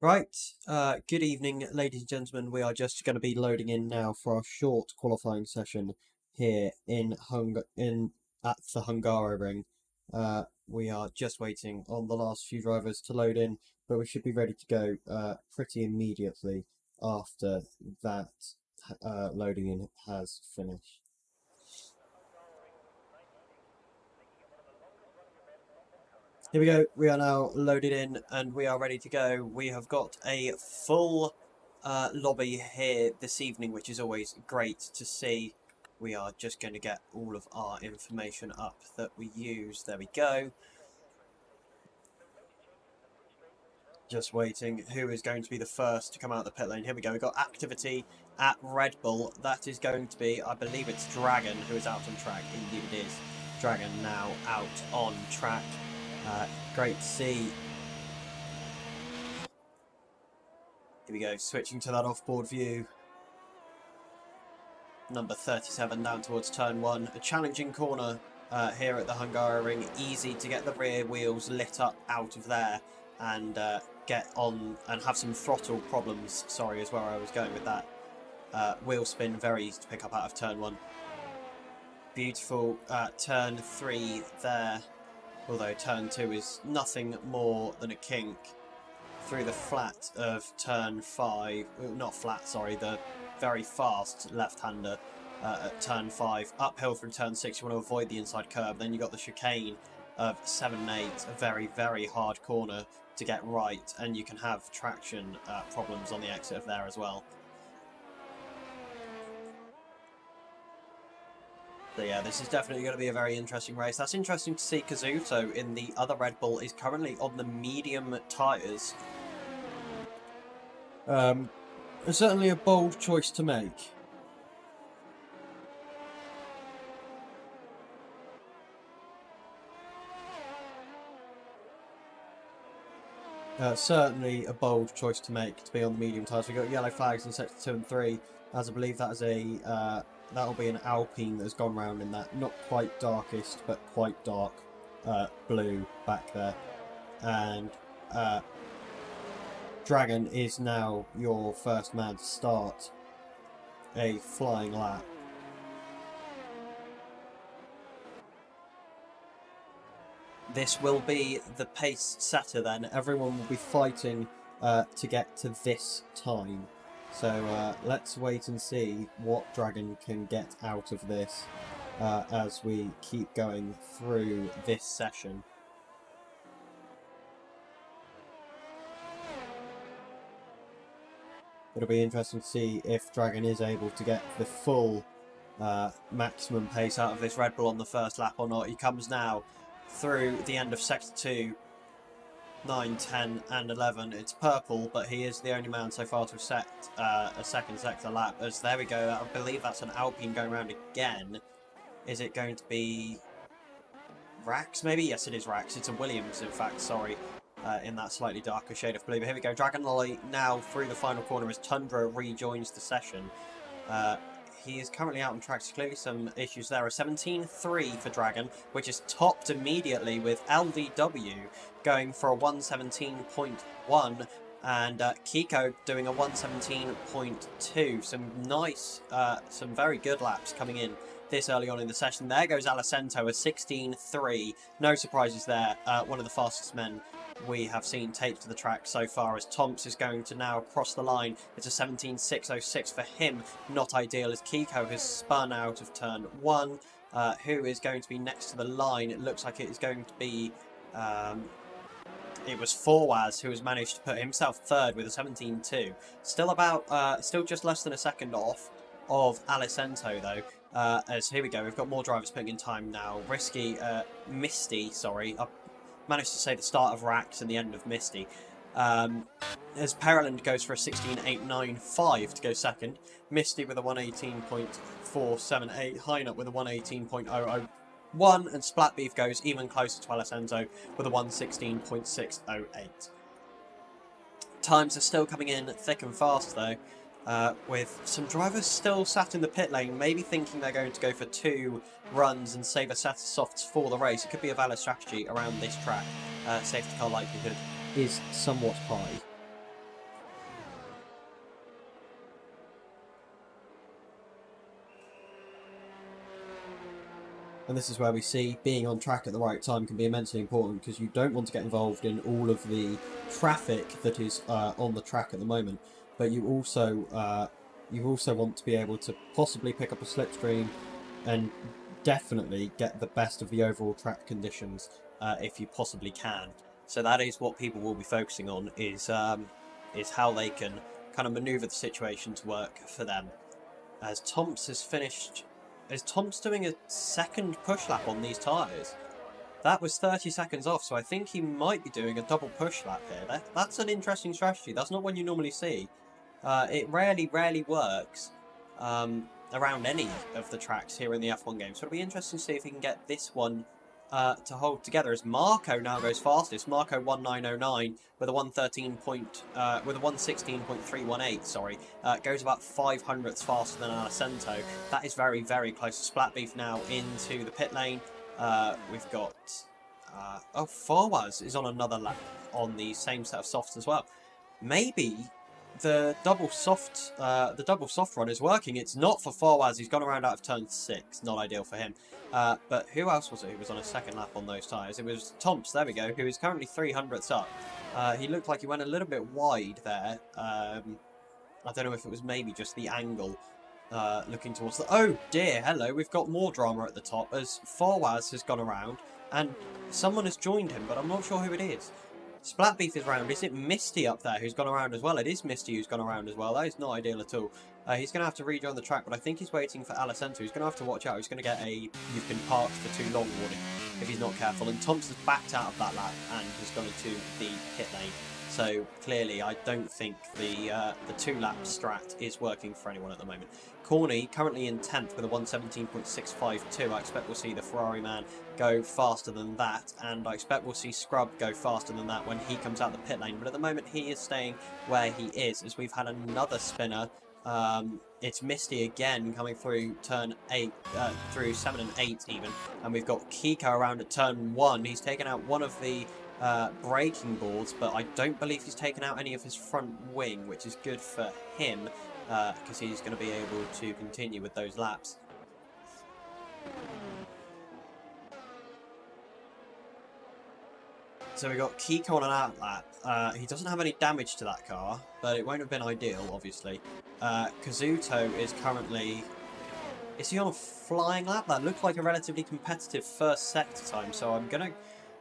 Right, good evening, ladies and gentlemen. We are just going to be loading in now for our short qualifying session here in at the Hungaroring. We are just waiting on the last few drivers to load in, but we should be ready to go pretty immediately after that loading in has finished. Here we go. We are now loaded in and we are ready to go. We have got a full lobby here this evening, which is always great to see. We are just going to get all of our information up that we use. There we go. Just waiting. Who is going to be the first to come out of the pit lane? Here we go. We've got activity at Red Bull. That is going to be, I believe it's Dragon who is out on track. Indeed it is. Dragon now out on track. Great to see. Here we go, switching to that off-board view. Number 37 down towards turn 1. A challenging corner here at the Hungaroring. Easy to get the rear wheels lit up out of there and get on and have some throttle problems. Sorry, is where I was going with that. Wheel spin, very easy to pick up out of turn 1. Beautiful turn 3 there. Although turn 2 is nothing more than a kink. Through the flat of turn 5, not flat, sorry, the very fast left-hander at turn 5. Uphill from turn 6, you want to avoid the inside curve. Then you got the chicane of 7 and 8, a very, very hard corner to get right, and you can have traction problems on the exit of there as well. So yeah, this is definitely going to be a very interesting race. That's interesting to see Kazuto in the other Red Bull is currently on the medium tyres. Certainly a bold choice to make. Certainly a bold choice to make to be on the medium tyres. We've got yellow flags in sector 2 and 3, as I believe that is a that'll be an Alpine that's gone round in that not quite darkest but quite dark blue back there, and Dragon is now your first man to start a flying lap. This will be the pace setter then. Everyone will be fighting to get to this time. So let's wait and see what Dragon can get out of this as we keep going through this session. It'll be interesting to see if Dragon is able to get the full maximum pace out of this Red Bull on the first lap or not. He comes now through the end of sector 2, 9, 10 and 11. It's purple, but he is the only man so far to have set a second sector lap. As there we go, I believe that's an Alpine going around again. Is it going to be Rax maybe? Yes, it is Rax. It's a Williams, in fact, sorry. In that slightly darker shade of blue. But here we go, Dragon Olly now through the final corner as Tundra rejoins the session. He is currently out on track, so clearly some issues there. A 17.3 for Dragon, which is topped immediately with LDW going for a 117.1 and Kiko doing a 117.2. Some nice, some very good laps coming in this early on in the session. There goes Alicento, a 16.3. No surprises there. One of the fastest men we have seen taped to the track so far, as Tomps is going to now cross the line. It's a 17.606 for him. Not ideal as Kiko has spun out of turn 1. Who is going to be next to the line? It looks like it is going to be... it was Forwaz who has managed to put himself third with a 17.2. Still about, still just less than a second off of Alicento though. As here we go, we've got more drivers putting in time now. Misty, sorry, I managed to say the start of Rax and the end of Misty. As Pereland goes for a 16.895 to go second. Misty with a 118.478. Hynut with a 118.001. And Splatbeef goes even closer to Alicento with a 116.608. Times are still coming in thick and fast though. With some drivers still sat in the pit lane, maybe thinking they're going to go for 2 runs and save a set of softs for the race. It could be a valid strategy around this track. Safety car likelihood is somewhat high. And this is where we see being on track at the right time can be immensely important, because you don't want to get involved in all of the traffic that is on the track at the moment, but you also want to be able to possibly pick up a slipstream and definitely get the best of the overall track conditions if you possibly can. So that is what people will be focusing on, is how they can kind of manoeuvre the situation to work for them. As Tomps has finished... Is Tomps doing a second push lap on these tyres? That was 30 seconds off, so I think he might be doing a double push lap here. That's an interesting strategy. That's not one you normally see. It rarely works around any of the tracks here in the F1 game. So it'll be interesting to see if he can get this one to hold together, as Marco now goes fastest. Marco 1909 with a 116.318. Sorry, goes about 500ths faster than Alessandro. That is very close. Splatbeef now into the pit lane. We've got Fawaz is on another lap on the same set of softs as well. Maybe the double soft run is working. It's not for Fawaz. He's gone around out of turn 6. Not ideal for him. But who else was it who was on a second lap on those tyres? It was Tomps, there we go, who is currently 300ths up. He looked like he went a little bit wide there. I don't know if it was maybe just the angle looking towards the... Oh dear, hello, we've got more drama at the top, as Fawaz has gone around and someone has joined him, but I'm not sure who it is. Splatbeef is round. Is it Misty up there who's gone around as well? It is Misty who's gone around as well. That is not ideal at all. He's going to have to rejoin the track, but I think he's waiting for Alessandro. He's going to have to watch out. He's going to get a "you've been parked for too long" warning if he's not careful. And Thompson's backed out of that lap and has gone into the pit lane. So clearly, I don't think the 2-lap strat is working for anyone at the moment. Corny currently in 10th with a 117.652. I expect we'll see the Ferrari man go faster than that, and I expect we'll see Scrub go faster than that when he comes out the pit lane. But at the moment, he is staying where he is, as we've had another spinner. It's Misty again coming through turn 8, through 7 and 8 even, and we've got Kiko around at turn 1. He's taken out one of the braking boards, but I don't believe he's taken out any of his front wing, which is good for him, because he's going to be able to continue with those laps. So we got Kiko on an out lap. He doesn't have any damage to that car, but it won't have been ideal, obviously. Kazuto is currently... Is he on a flying lap? That looked like a relatively competitive first sector time, so I'm going to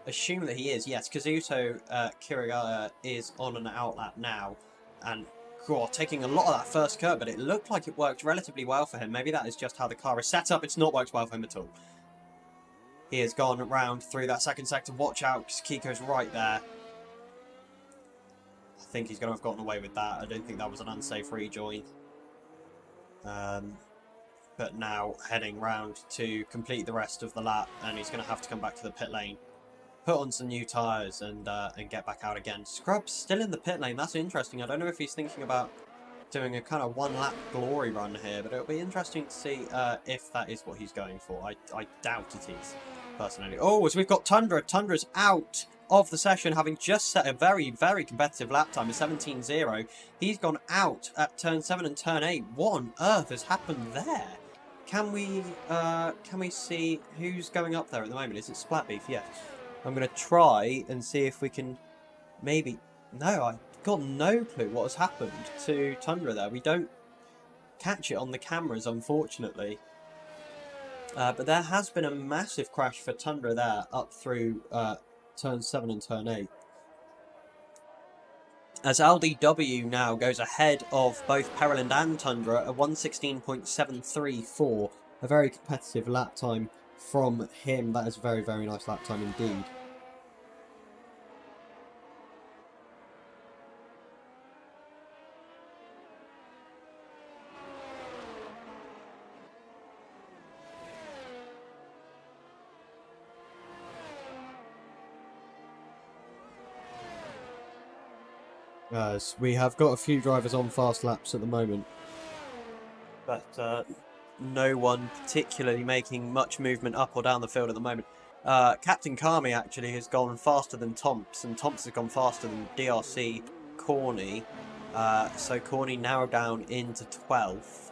assume that he is. Yes, Kazuto Kirigaya is on an out lap now, and God, taking a lot of that first curve, but it looked like it worked relatively well for him. Maybe that is just how the car is set up. It's not worked well for him at all. He has gone round through that second sector. Watch out, because Kiko's right there. I think he's going to have gotten away with that. I don't think that was an unsafe rejoin. But now heading round to complete the rest of the lap, and he's going to have to come back to the pit lane, put on some new tyres, and get back out again. Scrub's still in the pit lane. That's interesting. I don't know if he's thinking about doing a kind of one-lap glory run here, but it'll be interesting to see if that is what he's going for. I doubt it is, personally. Oh, as we've got Tundra. Tundra's out of the session, having just set a very competitive lap time of 17.0. He's gone out at turn 7 and turn 8. What on earth has happened there? Can we see who's going up there at the moment? Is it Splatbeef? Yes. I'm going to try and see if we can maybe... No, I've got no clue what has happened to Tundra there. We don't catch it on the cameras, unfortunately. But there has been a massive crash for Tundra there up through turn 7 and turn 8. As LDW now goes ahead of both Periland and Tundra at 116.734. A very competitive lap time from him. That is a very nice lap time indeed. As we have got a few drivers on fast laps at the moment, but no one particularly making much movement up or down the field at the moment. Captain Kami actually has gone faster than Tomps, and Tomps has gone faster than DRC Corny. So Corny now down into 12th.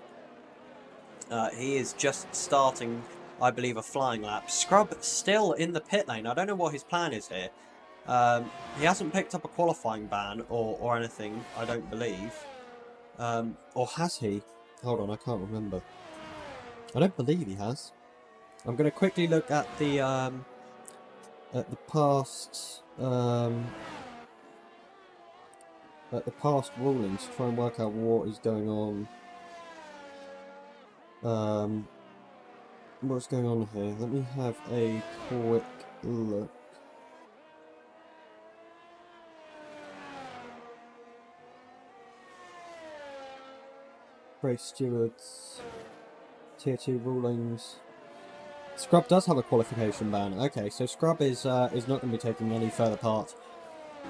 He is just starting I believe, a flying lap. Scrub still in the pit lane. I don't know what his plan is here. He hasn't picked up a qualifying ban or anything, I don't believe. Or has he? Hold on, I can't remember. I don't believe he has. I'm going to quickly look at the past rulings to try and work out what is going on. What's going on here? Let me have a quick look. Race stewards, tier 2 rulings. Scrub does have a qualification ban. Okay, so Scrub is not going to be taking any further part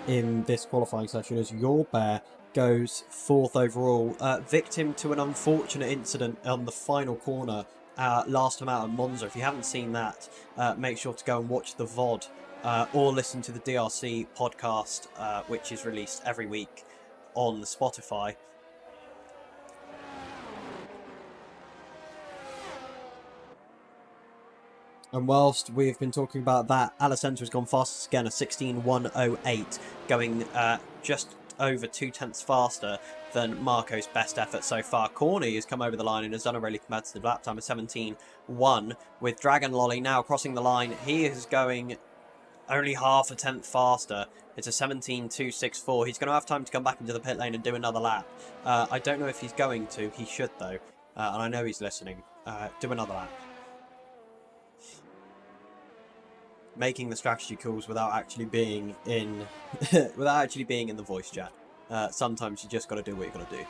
in this qualifying session as Your Bear goes 4th overall. Victim to an unfortunate incident on the final corner last time out at Monza. If you haven't seen that, make sure to go and watch the VOD or listen to the DRC podcast, which is released every week on Spotify. And whilst we've been talking about that, Alessandro has gone fastest again, a 16.108, going just over 0.2 faster than Marco's best effort so far. Corny has come over the line and has done a really competitive lap time of 17.1, with Dragon Lolly now crossing the line. He is going only half a tenth faster. It's a 17.264. He's going to have time to come back into the pit lane and do another lap. I don't know if he's going to. He should, though. And I know he's listening. Do another lap. Making the strategy calls without actually being in the voice chat. Sometimes you just got to do what you got to do.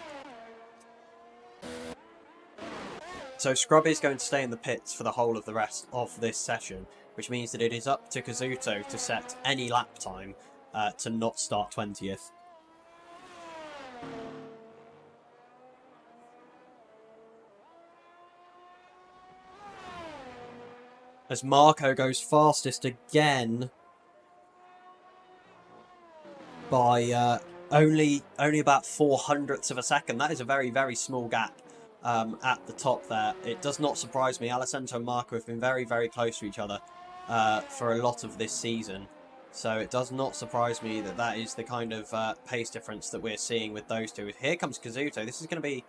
So Scrub is going to stay in the pits for the whole of the rest of this session, which means that it is up to Kazuto to set any lap time to not start 20th. As Marco goes fastest again by only about 0.04 of a second. That is a very, very small gap at the top there. It does not surprise me. Alessandro and Marco have been very, very close to each other for a lot of this season. So it does not surprise me that that is the kind of pace difference that we're seeing with those two. Here comes Kazuto. This is going to be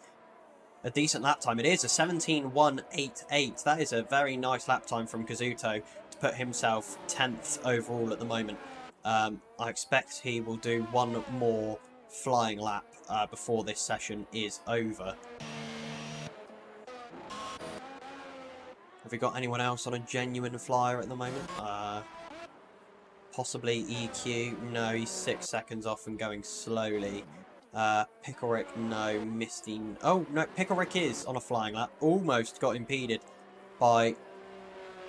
a decent lap time. It is a 17.188. That is a very nice lap time from Kazuto to put himself 10th overall at the moment. I expect he will do one more flying lap before this session is over. Have we got anyone else on a genuine flyer at the moment? Possibly EQ. No, he's 6 seconds off and going slowly. Pickerick, no. Misty, oh no, Pickerick is on a flying lap. Almost got impeded by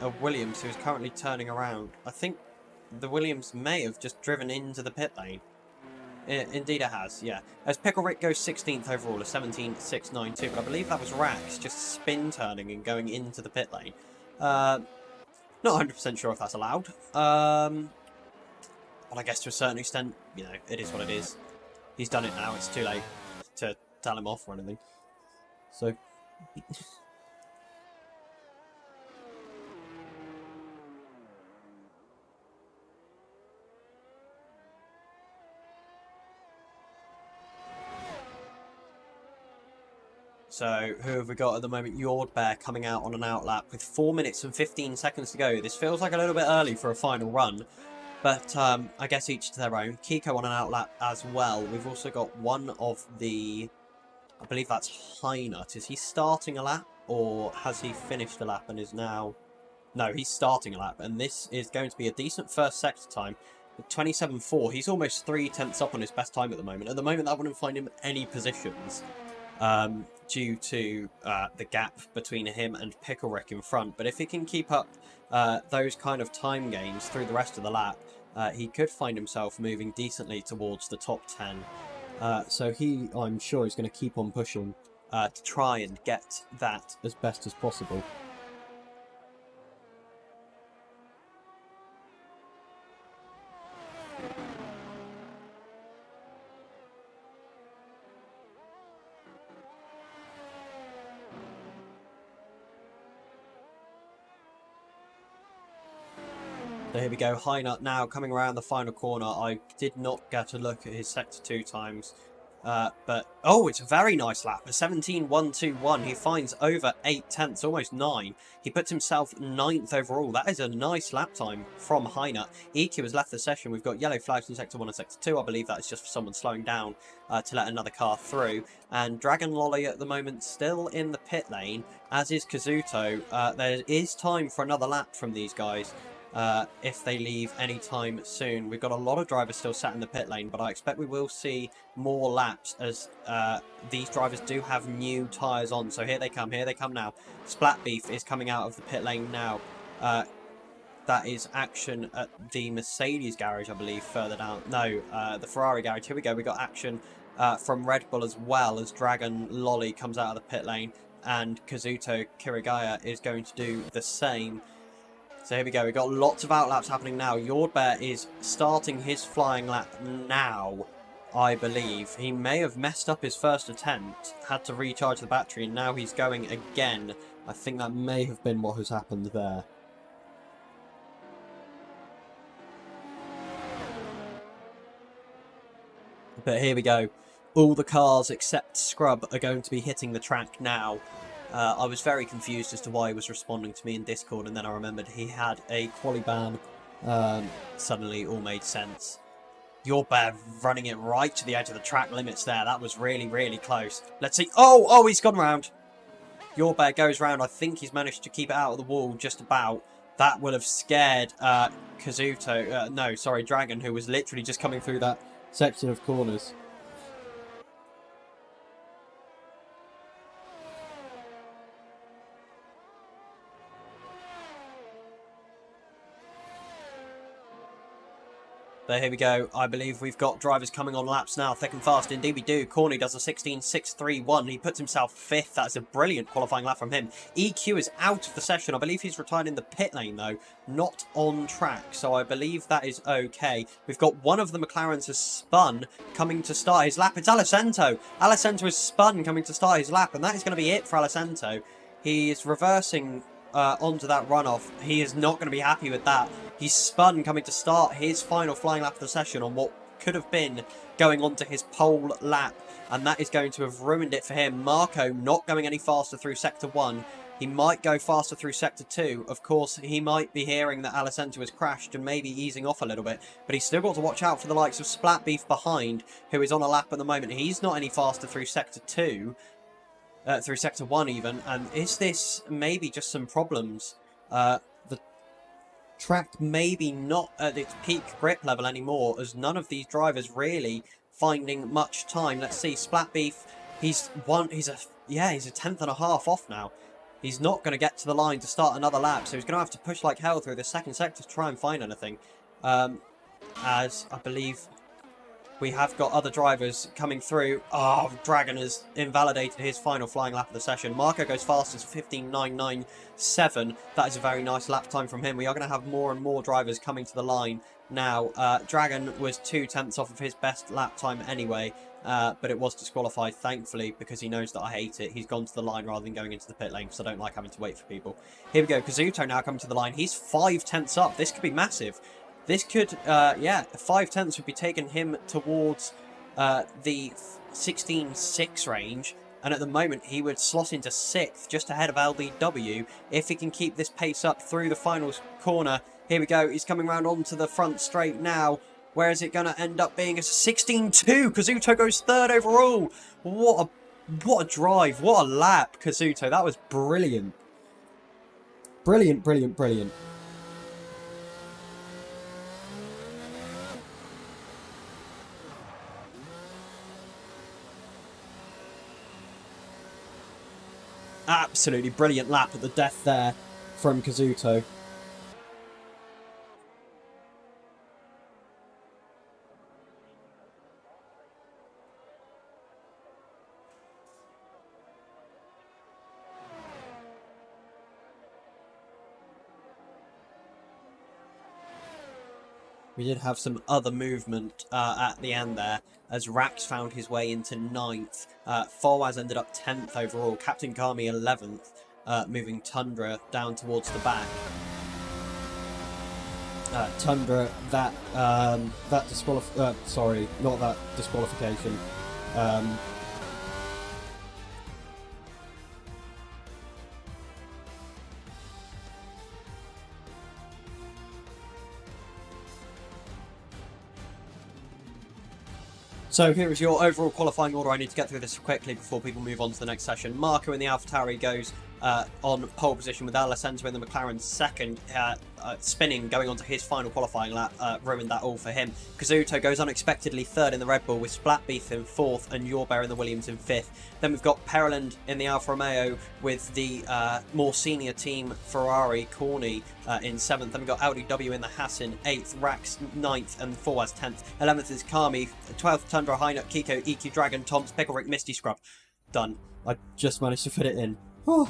a Williams who is currently turning around. I think the Williams may have just driven into the pit lane. Indeed it has, yeah. As Pickerick goes 16th overall, a 17.692, but I believe that was Rax just spin turning and going into the pit lane. Not 100% sure if that's allowed. But I guess to a certain extent, you know, it is what it is. He's done it now, it's too late to tell him off or anything. So... So, who have we got at the moment? Yord Bear coming out on an outlap with 4 minutes and 15 seconds to go. This feels like a little bit early for a final run. But I guess each to their own. Kiko on an outlap as well. We've also got one of the... I believe that's Hynut. Is he starting a lap? Or has he finished a lap and is now... No, he's starting a lap. And this is going to be a decent first sector time. With 27.4. He's almost 3/10 up on his best time at the moment. At the moment, that wouldn't find him any positions. Due to the gap between him and Pickerick in front. But if he can keep up those kind of time gains through the rest of the lap, he could find himself moving decently towards the top 10. So I'm sure, is going to keep on pushing to try and get that as best as possible. So here we go, Heinert now coming around the final corner. I did not get a look at his sector 2 times. But, oh, it's a very nice lap. A 17.121. He finds over 8 tenths, almost 9. He puts himself 9th overall. That is a nice lap time from Heinert. EQ has left the session. We've got yellow flags in sector 1 and sector 2. I believe that is just for someone slowing down to let another car through. And Dragon Lolly at the moment still in the pit lane, as is Kazuto. There is time for another lap from these guys. If they leave any time soon. We've got a lot of drivers still sat in the pit lane, but I expect we will see more laps as these drivers do have new tyres on. So here they come now. Splat Beef is coming out of the pit lane now. That is action at the Mercedes garage, I believe, further down. No, the Ferrari garage. Here we go. We got action from Red Bull as well, as Dragon Lolly comes out of the pit lane, and Kazuto Kirigaya is going to do the same. So here we go, we've got lots of outlaps happening now. Yordbear is starting his flying lap now, I believe. He may have messed up his first attempt, had to recharge the battery, and now he's going again. I think that may have been what has happened there. But here we go. All the cars except Scrub are going to be hitting the track now. I was very confused as to why he was responding to me in Discord, and then I remembered he had a quali ban. Suddenly all made sense. Yordbear running it right to the edge of the track limits there. That was really, really close. Let's see. Oh, he's gone round. Yordbear goes round. I think he's managed to keep it out of the wall just about. That would have scared Kazuto. No, sorry, Dragon, who was literally just coming through that section of corners. But here we go. I believe we've got drivers coming on laps now, thick and fast. Indeed we do. Corny does a 16.631. He puts himself 5th. That's a brilliant qualifying lap from him. EQ is out of the session. I believe he's retired in the pit lane, though. Not on track, so I believe that is okay. We've got one of the McLarens has spun, coming to start his lap. It's Alessandro. Alessandro is spun, coming to start his lap, and that is going to be it for Alessandro. He is reversing onto that runoff. He is not going to be happy with that. He's spun, coming to start his final flying lap of the session on what could have been going on to his pole lap, and that is going to have ruined it for him. Marco not going any faster through Sector 1. He might go faster through Sector 2. Of course, he might be hearing that Alessandro has crashed and maybe easing off a little bit, but he's still got to watch out for the likes of Splat Beef behind, who is on a lap at the moment. He's not any faster through Sector 2. Through Sector 1 even, and is this maybe just some problems? The track maybe not at its peak grip level anymore, as none of these drivers really finding much time. Let's see, Splat Beef, he's a tenth and a half off now. He's not going to get to the line to start another lap, so he's going to have to push like hell through the second sector to try and find anything. As I believe we have got other drivers coming through. Oh, Dragon has invalidated his final flying lap of the session. Marco goes fastest, 15.997. That is a very nice lap time from him. We are going to have more and more drivers coming to the line now. Dragon was 2 tenths off of his best lap time anyway, but it was disqualified, thankfully, because he knows that I hate it. He's gone to the line rather than going into the pit lane, because I don't like having to wait for people. Here we go. Kazuto now coming to the line. He's 5 tenths up. This could be massive. This could, 5 tenths would be taking him towards the 16.6 range. And at the moment, he would slot into 6th, just ahead of LDW, if he can keep this pace up through the final corner. Here we go. He's coming round onto the front straight now. Where is it going to end up being? A 16.2. Kazuto goes 3rd overall. What a drive. What a lap, Kazuto. That was brilliant. Brilliant, brilliant, brilliant. Absolutely brilliant lap at the death there from Kazuto. We did have some other movement at the end there, as Rax found his way into 9th. Fawaz ended up 10th overall. Captain Kami 11th, moving Tundra down towards the back. Tundra, that sorry, not that disqualification. So here is your overall qualifying order. I need to get through this quickly before people move on to the next session. Marco in the AlphaTauri goes on pole position with Alessandro in the McLaren second, spinning, going on to his final qualifying lap, ruined that all for him. Kazuto goes unexpectedly third in the Red Bull with Splatbeef in fourth and Yorbear in the Williams in fifth. Then we've got Pereland in the Alfa Romeo with the more senior team Ferrari, Corny in seventh. Then we've got Audi W in the Haas in eighth, Rax ninth and Forwaz 10th. 11th is Kami, 12th Tundra, Hynut, Kiko, EQ Dragon, Toms, Pickle Misty Scrub. Done. I just managed to fit it in. Oh.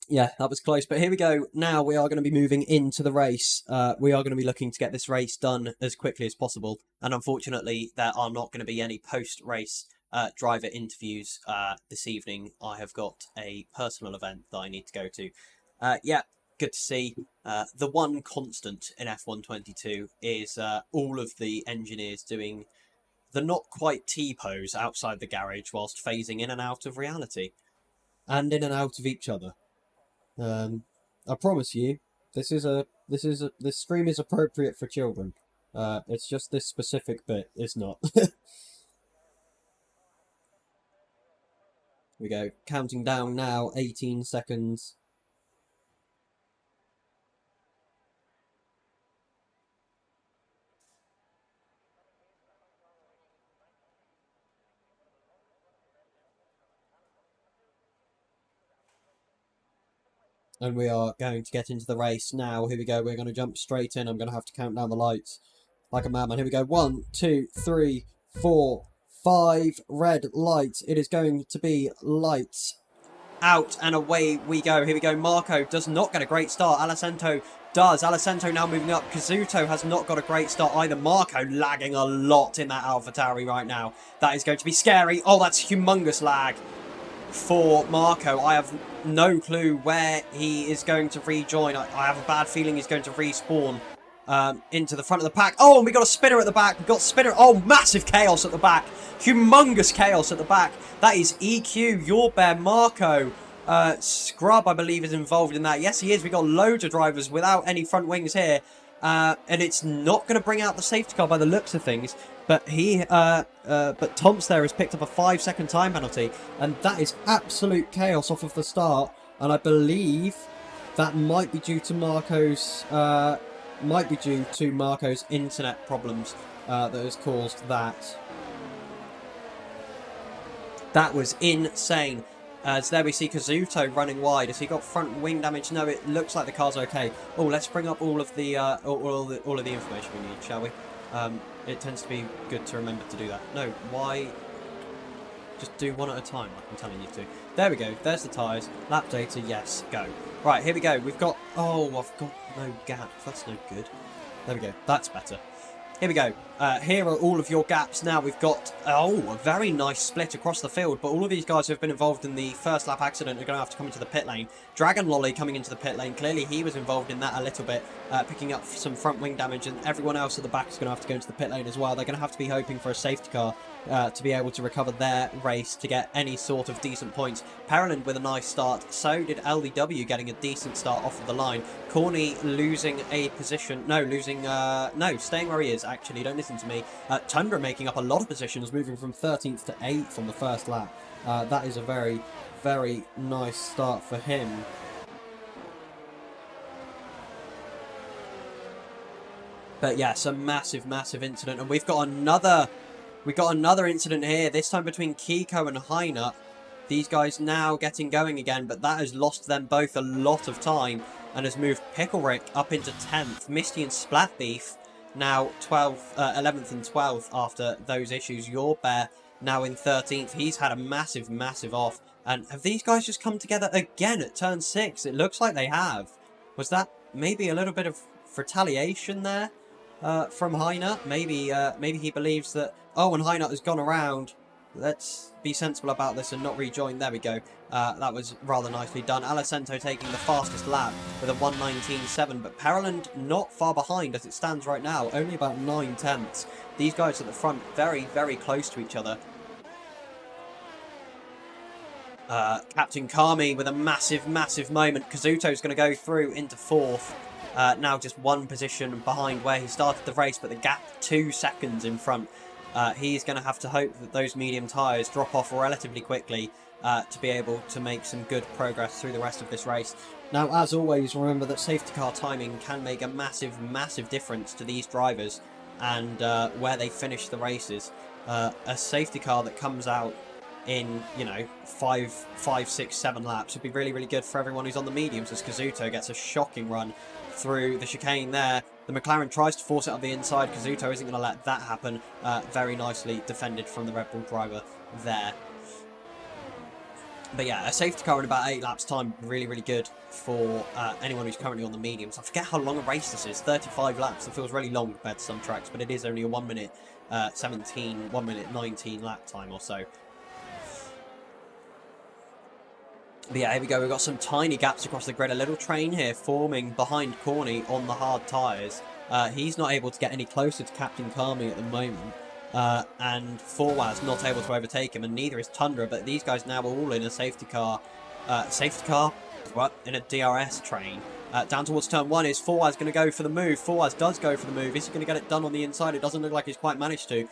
Yeah, that was close, but here we go. Now we are going to be moving into the race. We are going to be looking to get this race done as quickly as possible, and unfortunately there are not going to be any post-race driver interviews this evening. I have got a personal event that I need to go to. Yeah, good to see. The one constant in F122 is all of the engineers doing the not quite T-pose outside the garage whilst phasing in and out of reality. And in and out of each other. I promise you, this stream is appropriate for children. It's just this specific bit is not. We go, counting down now, 18 seconds. And we are going to get into the race now. Here we go. We're going to jump straight in. I'm going to have to count down the lights like a madman. Here we go. 1, 2, 3, 4, 5 red lights. It is going to be lights out and away we go. Here we go. Marco does not get a great start. Alessandro does. Alessandro now moving up. Kazuto has not got a great start either. Marco lagging a lot in that AlphaTauri right now. That is going to be scary. Oh, that's humongous lag for Marco. I have no clue where he is going to rejoin. I have a bad feeling he's going to respawn into the front of the pack. Oh, and we got a spinner at the back. We've got spinner. Oh, massive chaos at the back. Humongous chaos at the back. That is EQ, Yorbear, Marco. Scrub, I believe, is involved in that. Yes, he is. We've got loads of drivers without any front wings here. And it's not going to bring out the safety car by the looks of things. But but Tomps there has picked up a 5-second time penalty, and that is absolute chaos off of the start. And I believe that might be due to Marco's internet problems that has caused that. That was insane. So there we see Kazuto running wide. Has he got front wing damage? No, it looks like the car's okay. Oh, let's bring up all of the all of the information we need, shall we? It tends to be good to remember to do that. No, why? Just do one at a time, like I'm telling you to. There we go. There's the tyres. Lap data, yes, go. Right, here we go. We've got... Oh, I've got no gap. That's no good. There we go. That's better. Here we go. Here are all of your gaps. Now we've got, a very nice split across the field, but all of these guys who have been involved in the first lap accident are going to have to come into the pit lane. Dragon Lolly coming into the pit lane. Clearly he was involved in that a little bit, picking up some front wing damage, and everyone else at the back is going to have to go into the pit lane as well. They're going to have to be hoping for a safety car to be able to recover their race to get any sort of decent points. Pereland with a nice start. So did LDW getting a decent start off of the line. Corny losing a position. No, staying where he is, actually. Don't listen to me. Tundra making up a lot of positions, moving from 13th to 8th on the first lap. That is a very, very nice start for him. But yeah, it's a massive, massive incident. And we've got another incident here, this time between Kiko and Hynut. These guys now getting going again, but that has lost them both a lot of time and has moved Pickle up into 10th. Misty and Splatbeef now 11th and 12th after those issues. Yorbear now in 13th. He's had a massive, massive off. And have these guys just come together again at turn 6? It looks like they have. Was that maybe a little bit of retaliation there from Hynut? Maybe he believes that... Oh, and Hynut has gone around let's be sensible about this and not rejoin. There we go. That was rather nicely done. Alessandro taking the fastest lap with a 1:19.7, but Pereland not far behind as it stands right now, only about 9/10. These guys at the front very, very close to each other. Captain Kami with a massive, massive moment. Kazuto's going to go through into 4th. Now just 1 position behind where he started the race, but the gap 2 seconds in front. He's going to have to hope that those medium tyres drop off relatively quickly to be able to make some good progress through the rest of this race. Now, as always, remember that safety car timing can make a massive, massive difference to these drivers and where they finish the races. A safety car that comes out in, you know, 5, 6, 7 laps would be really, really good for everyone who's on the mediums, as Kazuto gets a shocking run through the chicane there. The McLaren tries to force it up the inside. Kazuto isn't going to let that happen. Very nicely defended from the Red Bull driver there. But yeah, a safety car in about 8 laps time, really, really good for anyone who's currently on the mediums. I forget how long a race this is, 35 laps. It feels really long compared to some tracks, but it is only a 1 minute 17, 1 minute 19 lap time or so. But yeah, here we go. We've got some tiny gaps across the grid. A little train here forming behind Corny on the hard tyres. He's not able to get any closer to Captain Kami at the moment. And Forwaz not able to overtake him, and neither is Tundra. But these guys now are all in a safety car. What? In a DRS train. Down towards turn 1 is Forwaz going to go for the move. Forwaz does go for the move. Is he going to get it done on the inside? It doesn't look like he's quite managed to.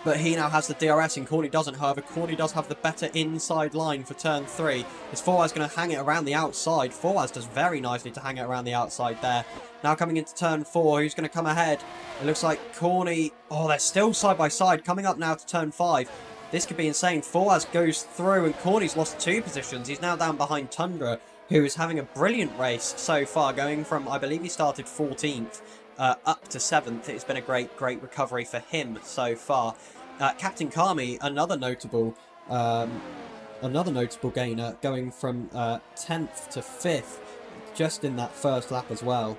But he now has the DRS and Corny doesn't. However, Corny does have the better inside line for turn 3. Is Forwaz going to hang it around the outside? Forwaz does very nicely to hang it around the outside there. Now coming into turn 4, who's going to come ahead? It looks like Corny... Oh, they're still side by side. Coming up now to turn 5. This could be insane. Forwaz goes through and Corny's lost 2 positions. He's now down behind Tundra, who is having a brilliant race so far, going from, I believe he started 14th up to 7th. It's been a great, great recovery for him so far. Captain Kami, another notable gainer, going from 10th to 5th, just in that first lap as well.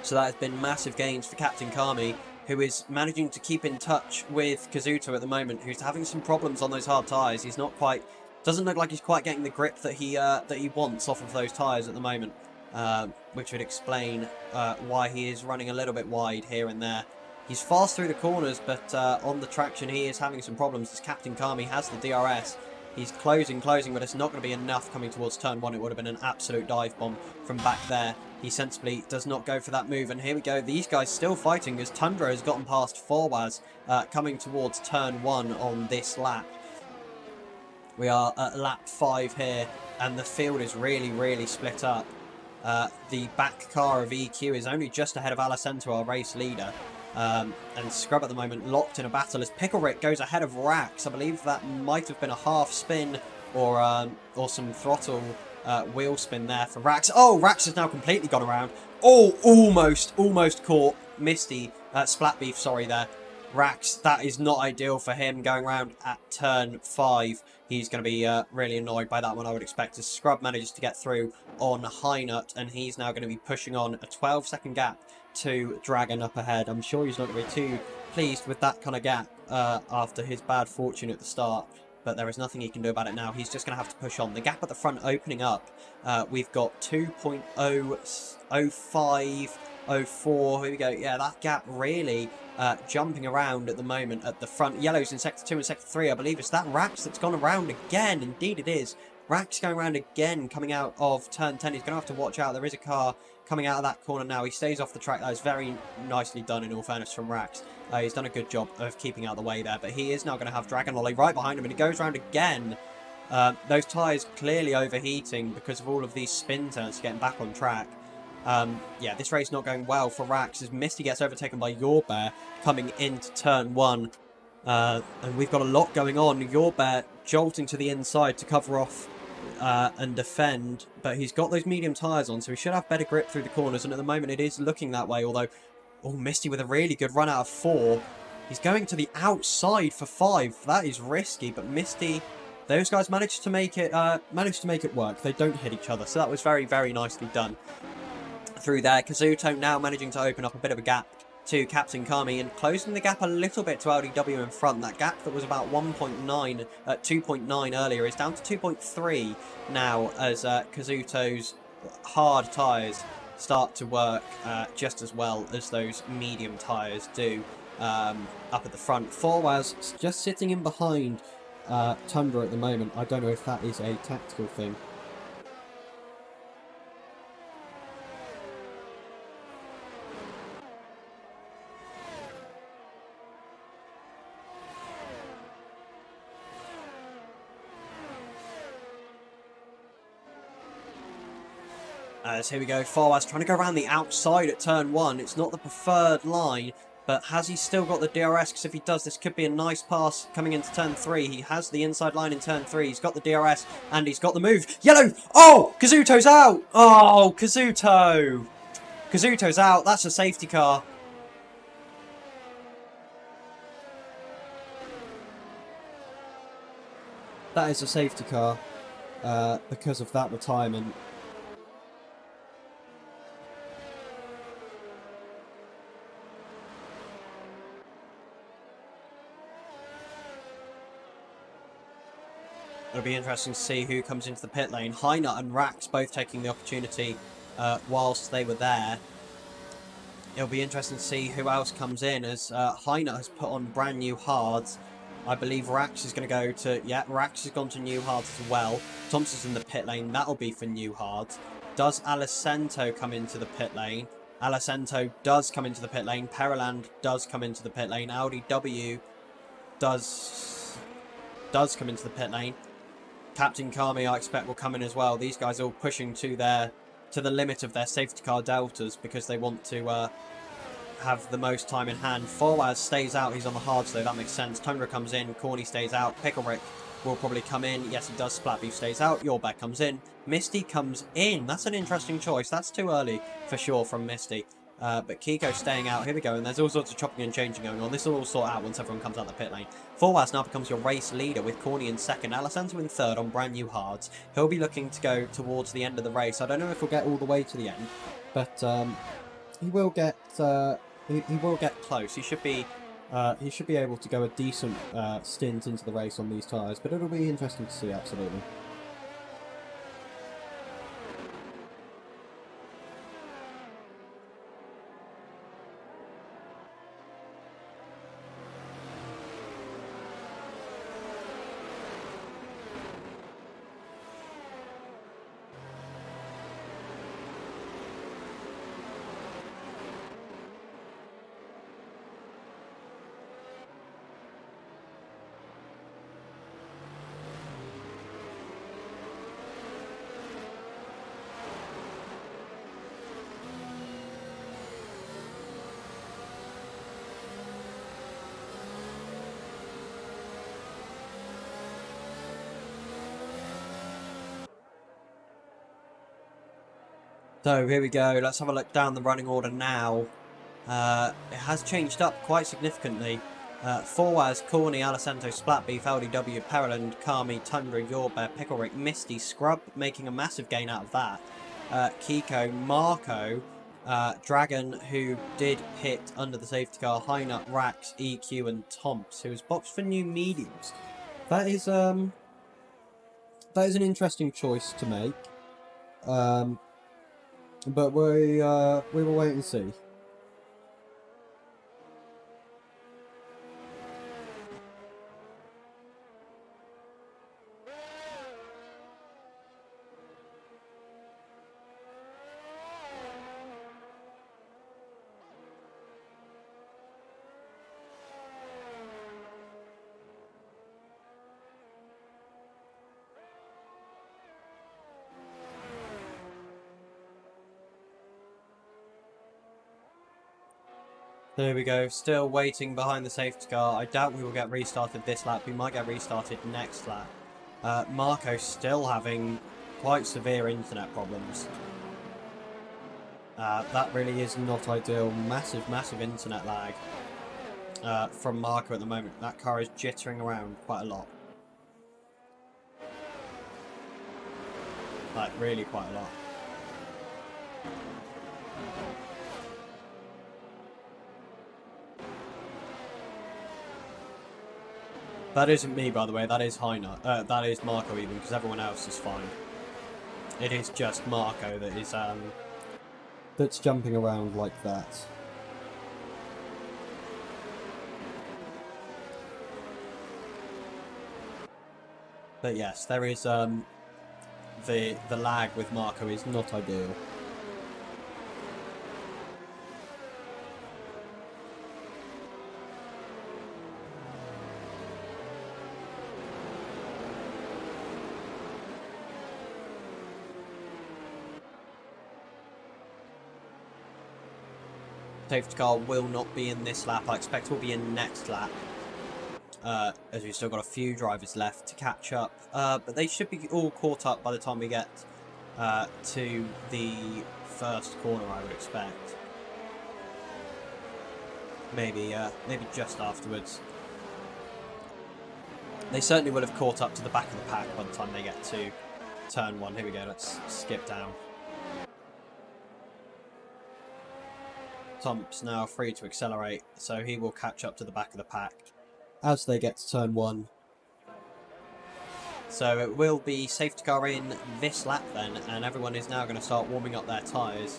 So that has been massive gains for Captain Kami, who is managing to keep in touch with Kazuto at the moment, who's having some problems on those hard tyres. He's not quite, doesn't look like he's quite getting the grip that he wants off of those tyres at the moment. Which would explain why he is running a little bit wide here and there. He's fast through the corners, but on the traction he is having some problems as Captain Kami has the DRS. He's closing, but it's not going to be enough coming towards turn 1. It would have been an absolute dive bomb from back there. He sensibly does not go for that move, and here we go. These guys still fighting as Tundra has gotten past Forwaz coming towards turn 1 on this lap. We are at lap 5 here, and the field is really, really split up. The back car of EQ is only just ahead of Alessandro, our race leader. And Scrub at the moment locked in a battle as Pickle Rick goes ahead of Rax. I believe that might have been a half spin or some throttle wheel spin there for Rax. Oh, Rax has now completely gone around. Oh, almost caught Misty, Splat Beef, sorry there. Rax, that is not ideal for him going around at turn 5. He's going to be really annoyed by that one, I would expect, as Scrub manages to get through on High Nut, and he's now going to be pushing on a 12-second gap to Dragon up ahead. I'm sure he's not going to be too pleased with that kind of gap after his bad fortune at the start, but there is nothing he can do about it now. He's just going to have to push on. The gap at the front opening up. We've got 2.05, 04. Here we go. Yeah, that gap really jumping around at the moment at the front. Yellow's in sector 2 and sector 3. I believe it's that Rax that's gone around again. Indeed it is. Rax going around again, coming out of turn 10. He's going to have to watch out. There is a car coming out of that corner now. He stays off the track. That is very nicely done, in all fairness, from Rax. He's done a good job of keeping out of the way there, but he is now going to have Dragon Olly right behind him, and he goes around again. Those tyres clearly overheating because of all of these spin turns getting back on track. Yeah, this race not going well for Rax as Misty gets overtaken by Yourbear coming into turn 1. And we've got a lot going on. Yourbear jolting to the inside to cover off and defend, but he's got those medium tyres on, so he should have better grip through the corners, and at the moment it is looking that way, although, oh, Misty with a really good run out of 4. He's going to the outside for 5. That is risky, but Misty, those guys managed to make it work. They don't hit each other, so that was very, very nicely done. through there. Kazuto now managing to open up a bit of a gap to Captain Kami and closing the gap a little bit to LDW in front. That gap that was about 1.9 at 2.9 earlier is down to 2.3 now as Kazuto's hard tyres start to work just as well as those medium tyres do up at the front. Forwaz just sitting in behind Tundra at the moment. I don't know if that is a tactical thing. As here we go, Forwaz trying to go around the outside at turn 1. It's not the preferred line, but has he still got the DRS? Because if he does, this could be a nice pass coming into turn 3. He has the inside line in turn 3. He's got the DRS and he's got the move. Yellow! Oh! Kazuto's out! Oh, Kazuto! Kazuto's out. That's a safety car. That is a safety car because of that retirement. It'll be interesting to see who comes into the pit lane. Hynut and Rax both taking the opportunity whilst they were there. It'll be interesting to see who else comes in as Hynut has put on brand new hards. I believe Rax is going to go to... Yeah, Rax has gone to new hards as well. Thompson's in the pit lane. That'll be for new hards. Does Alicento come into the pit lane? Alicento does come into the pit lane. Periland does come into the pit lane. Audi W does come into the pit lane. Captain Kami, I expect, will come in as well. These guys are all pushing to the limit of their safety car deltas because they want to have the most time in hand. Forwaz stays out. He's on the hards, though. That makes sense. Tundra comes in. Corny stays out. Pickle will probably come in. Yes, he does. Splatbeef stays out. Yourbeck comes in. Misty comes in. That's an interesting choice. That's too early for sure from Misty. But Kiko staying out. Here we go. And there's all sorts of chopping and changing going on. This will all sort out once everyone comes out the pit lane. Forwaz now becomes your race leader with Corny in second. Alicento in third on brand new hards. He'll be looking to go towards the end of the race. I don't know if we'll get all the way to the end, but he will get he will get close. He should be able to go a decent stint into the race on these tyres. But it'll be interesting to see, absolutely. So here we go. Let's have a look down the running order now. It has changed up quite significantly. Forwaz, Corny, Alicento, Splatbeef, LDW, Periland, Kami, Tundra, Yorbear, Pickle Misty, Scrub making a massive gain out of that. Kiko, Marco, Dragon, who did pit under the safety car, Hynut, Rax, EQ, and Tomps, who was boxed for new mediums. That is an interesting choice to make. But we will wait and see. There we go, still waiting behind the safety car. I doubt we will get restarted this lap. We might get restarted next lap. Marco still having quite severe internet problems. That really is not ideal. Massive, massive internet lag from Marco at the moment. That car is jittering around quite a lot. Like, really quite a lot. That isn't me, by the way. That is that is Marco even, because everyone else is fine. It is just Marco that is that's jumping around like that. But yes, there is the lag with Marco is not ideal. Safety car will not be in this lap. I expect will be in next lap. As we've still got a few drivers left to catch up. But they should be all caught up by the time we get to the first corner, I would expect. Maybe just afterwards. They certainly would have caught up to the back of the pack by the time they get to turn 1. Here we go, let's skip down. Tom's now free to accelerate, so he will catch up to the back of the pack as they get to turn 1. So it will be safety car in this lap then, and everyone is now going to start warming up their tyres.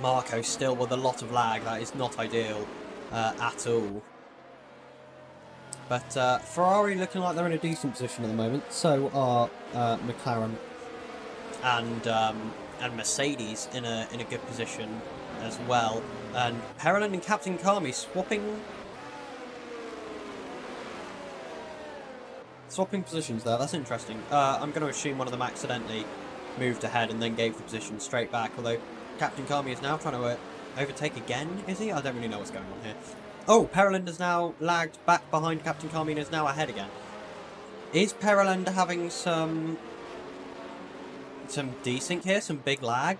Marco still with a lot of lag, that is not ideal at all. But Ferrari looking like they're in a decent position at the moment, so are McLaren and Mercedes in a good position as well. And Perelin and Captain Kami swapping positions there. That's interesting. I'm going to assume one of them accidentally moved ahead and then gave the position straight back. Although Captain Kami is now trying to overtake again, is he? I don't really know what's going on here. Oh, Perelin has now lagged back behind Captain Kami and is now ahead again. Is Perelin having some desync here, some big lag?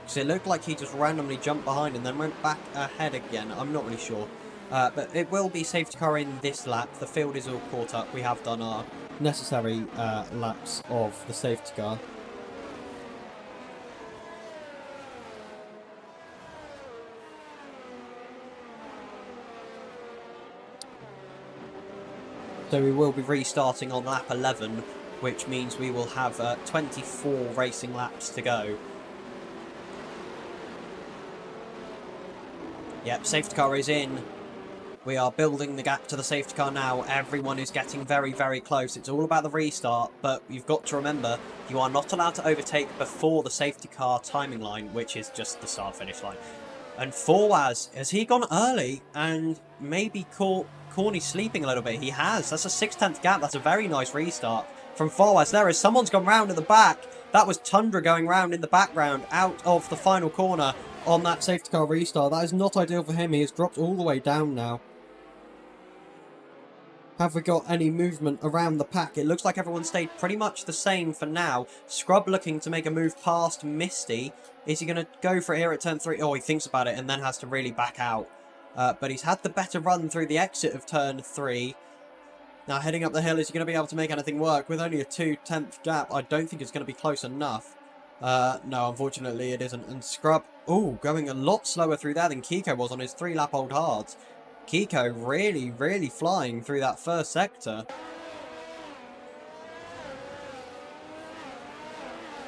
Because it looked like he just randomly jumped behind and then went back ahead again. I'm not really sure. But it will be safety car in this lap. The field is all caught up. We have done our necessary laps of the safety car. So we will be restarting on lap 11, which means we will have 24 racing laps to go. Yep, safety car is in. We are building the gap to the safety car now. Everyone is getting very, very close. It's all about the restart, but you've got to remember, you are not allowed to overtake before the safety car timing line, which is just the start-finish line. And Fawaz, has he gone early and maybe caught Corny sleeping a little bit? He has. That's a 6/10 gap. That's a very nice restart from Fawaz. There is someone's gone round in the back. That was Tundra going round in the background out of the final corner on that safety car restart. That is not ideal for him. He has dropped all the way down now. Have we got any movement around the pack? It looks like everyone stayed pretty much the same for now. Scrub looking to make a move past Misty. Is he going to go for it here at turn 3? Oh, he thinks about it and then has to really back out. But he's had the better run through the exit of turn 3. Now heading up the hill, is he going to be able to make anything work? With only a 2/10 gap, I don't think it's going to be close enough. No, unfortunately it isn't. And Scrub, oh, going a lot slower through there than Kiko was on his 3-lap old hards. Kiko really, really flying through that first sector.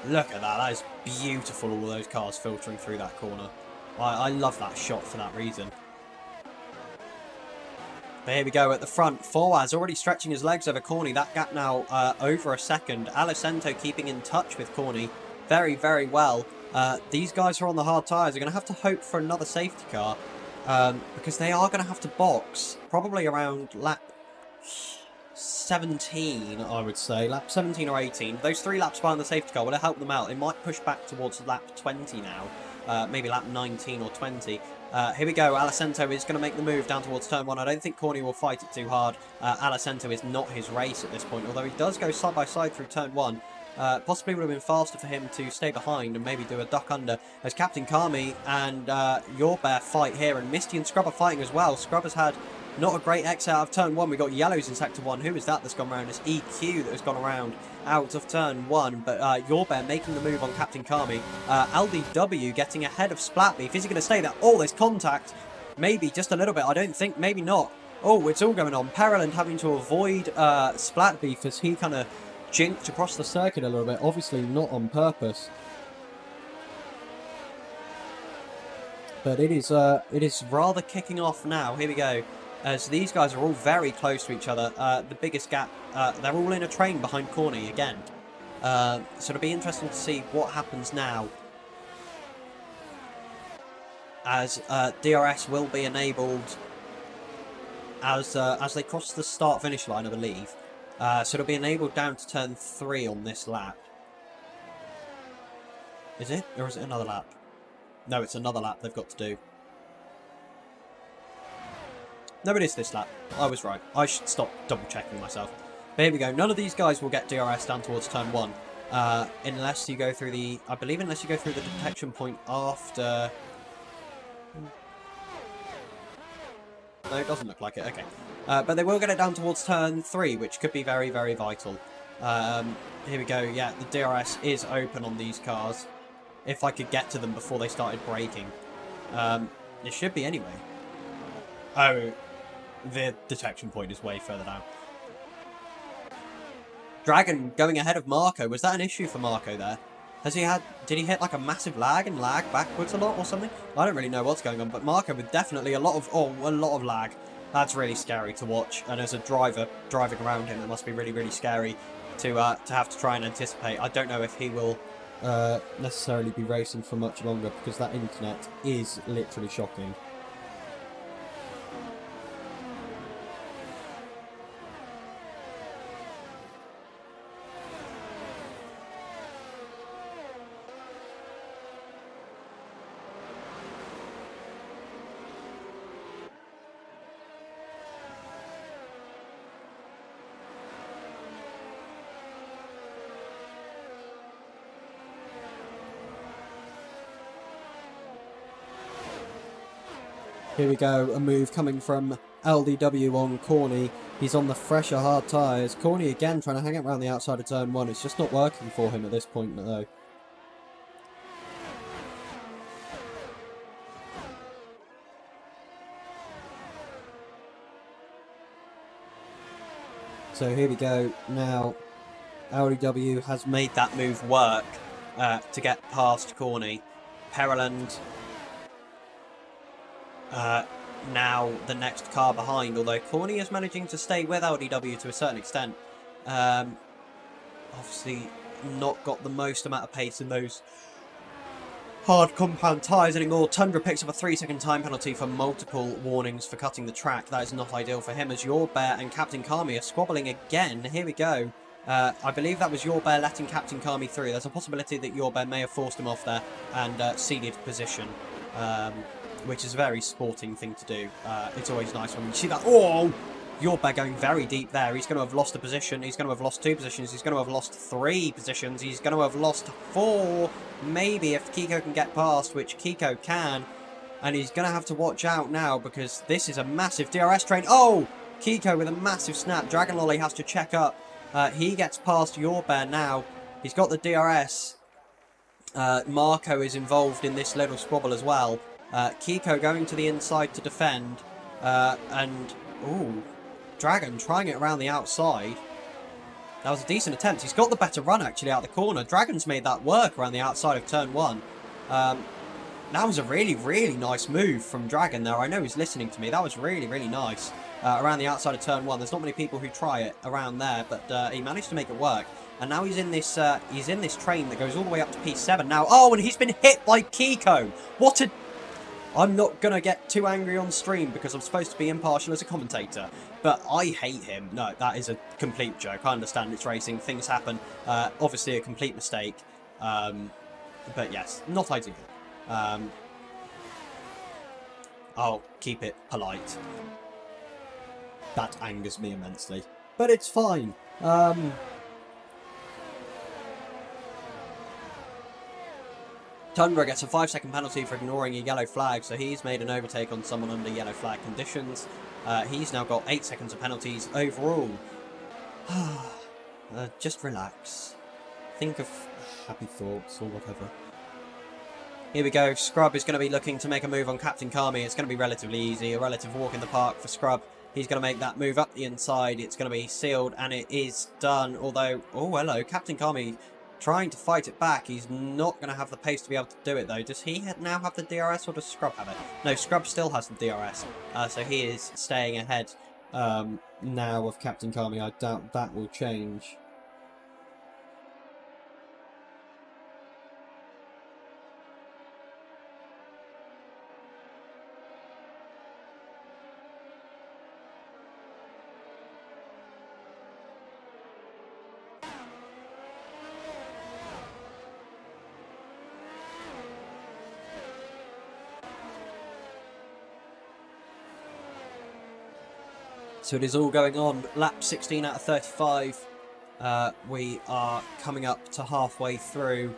Look at that. That is beautiful, all those cars filtering through that corner. I love that shot for that reason. But here we go at the front. Fawaz already stretching his legs over Corny. That gap now over a second. Alicento keeping in touch with Corny very, very well. These guys who are on the hard tyres are going to have to hope for another safety car. Because they are going to have to box probably around lap 17, I would say. Lap 17 or 18. Those 3 laps behind the safety car will help them out. They might push back towards lap 20 now. Maybe lap 19 or 20. Here we go. Alicento is going to make the move down towards turn 1. I don't think Corny will fight it too hard. Alicento is not his race at this point, although he does go side by side through turn 1. Possibly would have been faster for him to stay behind and maybe do a duck under as Captain Kami and Your Bear fight here, and Misty and Scrub are fighting as well. Scrub has had Not a great exit out of turn 1. We got yellows in sector 1. Who is that that's gone around? It's EQ that has gone around out of turn 1. But Your Bear making the move on Captain Kami. LDW getting ahead of Splatbeef. Is he going to stay there? Oh, there's contact. Maybe, just a little bit. I don't think, maybe not. Oh, it's all going on. Pereland having to avoid Splatbeef as he kind of jinked across the circuit a little bit. Obviously not on purpose. But it is rather kicking off now. Here we go. As these guys are all very close to each other. The biggest gap, they're all in a train behind Corny again. So it'll be interesting to see what happens now. As DRS will be enabled as they cross the start-finish line, I believe. So it'll be enabled down to turn 3 on this lap. Is it? Or is it another lap? No, it's another lap they've got to do. No, it is this lap. I was right. I should stop double-checking myself. But here we go. None of these guys will get DRS down towards turn 1. Unless you go through the... I believe unless you go through the detection point after... No, it doesn't look like it. Okay. But they will get it down towards turn 3, which could be very, very vital. Here we go. Yeah, the DRS is open on these cars. If I could get to them before they started braking. It should be anyway. Oh, the detection point is way further down. Dragon going ahead of Marco. Was that an issue for Marco there? Has he had... Did he hit like a massive lag and lag backwards a lot or something? I don't really know what's going on, but Marco with definitely a lot of... Oh, a lot of lag. That's really scary to watch. And as a driver driving around him, it must be really, really scary to have to try and anticipate. I don't know if he will necessarily be racing for much longer because that internet is literally shocking. Here we go, a move coming from LDW on Corny. He's on the fresher hard tyres. Corny again trying to hang it around the outside of turn 1. It's just not working for him at this point though. So here we go. Now LDW has made that move work to get past Corny. Pereland... now the next car behind, although Corny is managing to stay with LDW to a certain extent. Obviously not got the most amount of pace in those hard compound tyres anymore. Tundra picks up a 3-second time penalty for multiple warnings for cutting the track. That is not ideal for him as Your Bear and Captain Kami are squabbling again. Here we go. I believe that was Your Bear letting Captain Kami through. There's a possibility that Your Bear may have forced him off there and ceded position. Which is a very sporting thing to do. It's always nice when you see that. Oh! Your Bear going very deep there. He's going to have lost a position. He's going to have lost 2 positions. He's going to have lost 3 positions. He's going to have lost 4. Maybe if Kiko can get past, which Kiko can. And he's going to have to watch out now because this is a massive DRS train. Oh! Kiko with a massive snap. Dragon Lolly has to check up. He gets past Your Bear now. He's got the DRS. Marco is involved in this little squabble as well. Kiko going to the inside to defend. And... Ooh. Dragon trying it around the outside. That was a decent attempt. He's got the better run actually out of the corner. Dragon's made that work around the outside of turn 1. That was a really, really nice move from Dragon there. I know he's listening to me. That was really, really nice. Around the outside of turn 1. There's not many people who try it around there, but he managed to make it work. And now he's in this train that goes all the way up to P7 now. Oh, and he's been hit by Kiko. What a... I'm not going to get too angry on stream because I'm supposed to be impartial as a commentator. But I hate him. No, that is a complete joke. I understand it's racing. Things happen. Obviously a complete mistake. But yes, not ideal. I'll keep it polite. That angers me immensely. But it's fine. Tundra gets a 5-second penalty for ignoring a yellow flag, so he's made an overtake on someone under yellow flag conditions. He's now got 8 seconds of penalties overall. Just relax. Think of happy thoughts or whatever. Here we go. Scrub is going to be looking to make a move on Captain Kami. It's going to be relatively easy. A relative walk in the park for Scrub. He's going to make that move up the inside. It's going to be sealed, and it is done. Although, oh, hello. Captain Kami trying to fight it back. He's not going to have the pace to be able to do it, though. Does he now have the DRS, or does Scrub have it? No, Scrub still has the DRS. So he is staying ahead now of Captain Kami. I doubt that will change. So it is all going on. Lap 16 out of 35. We are coming up to halfway through.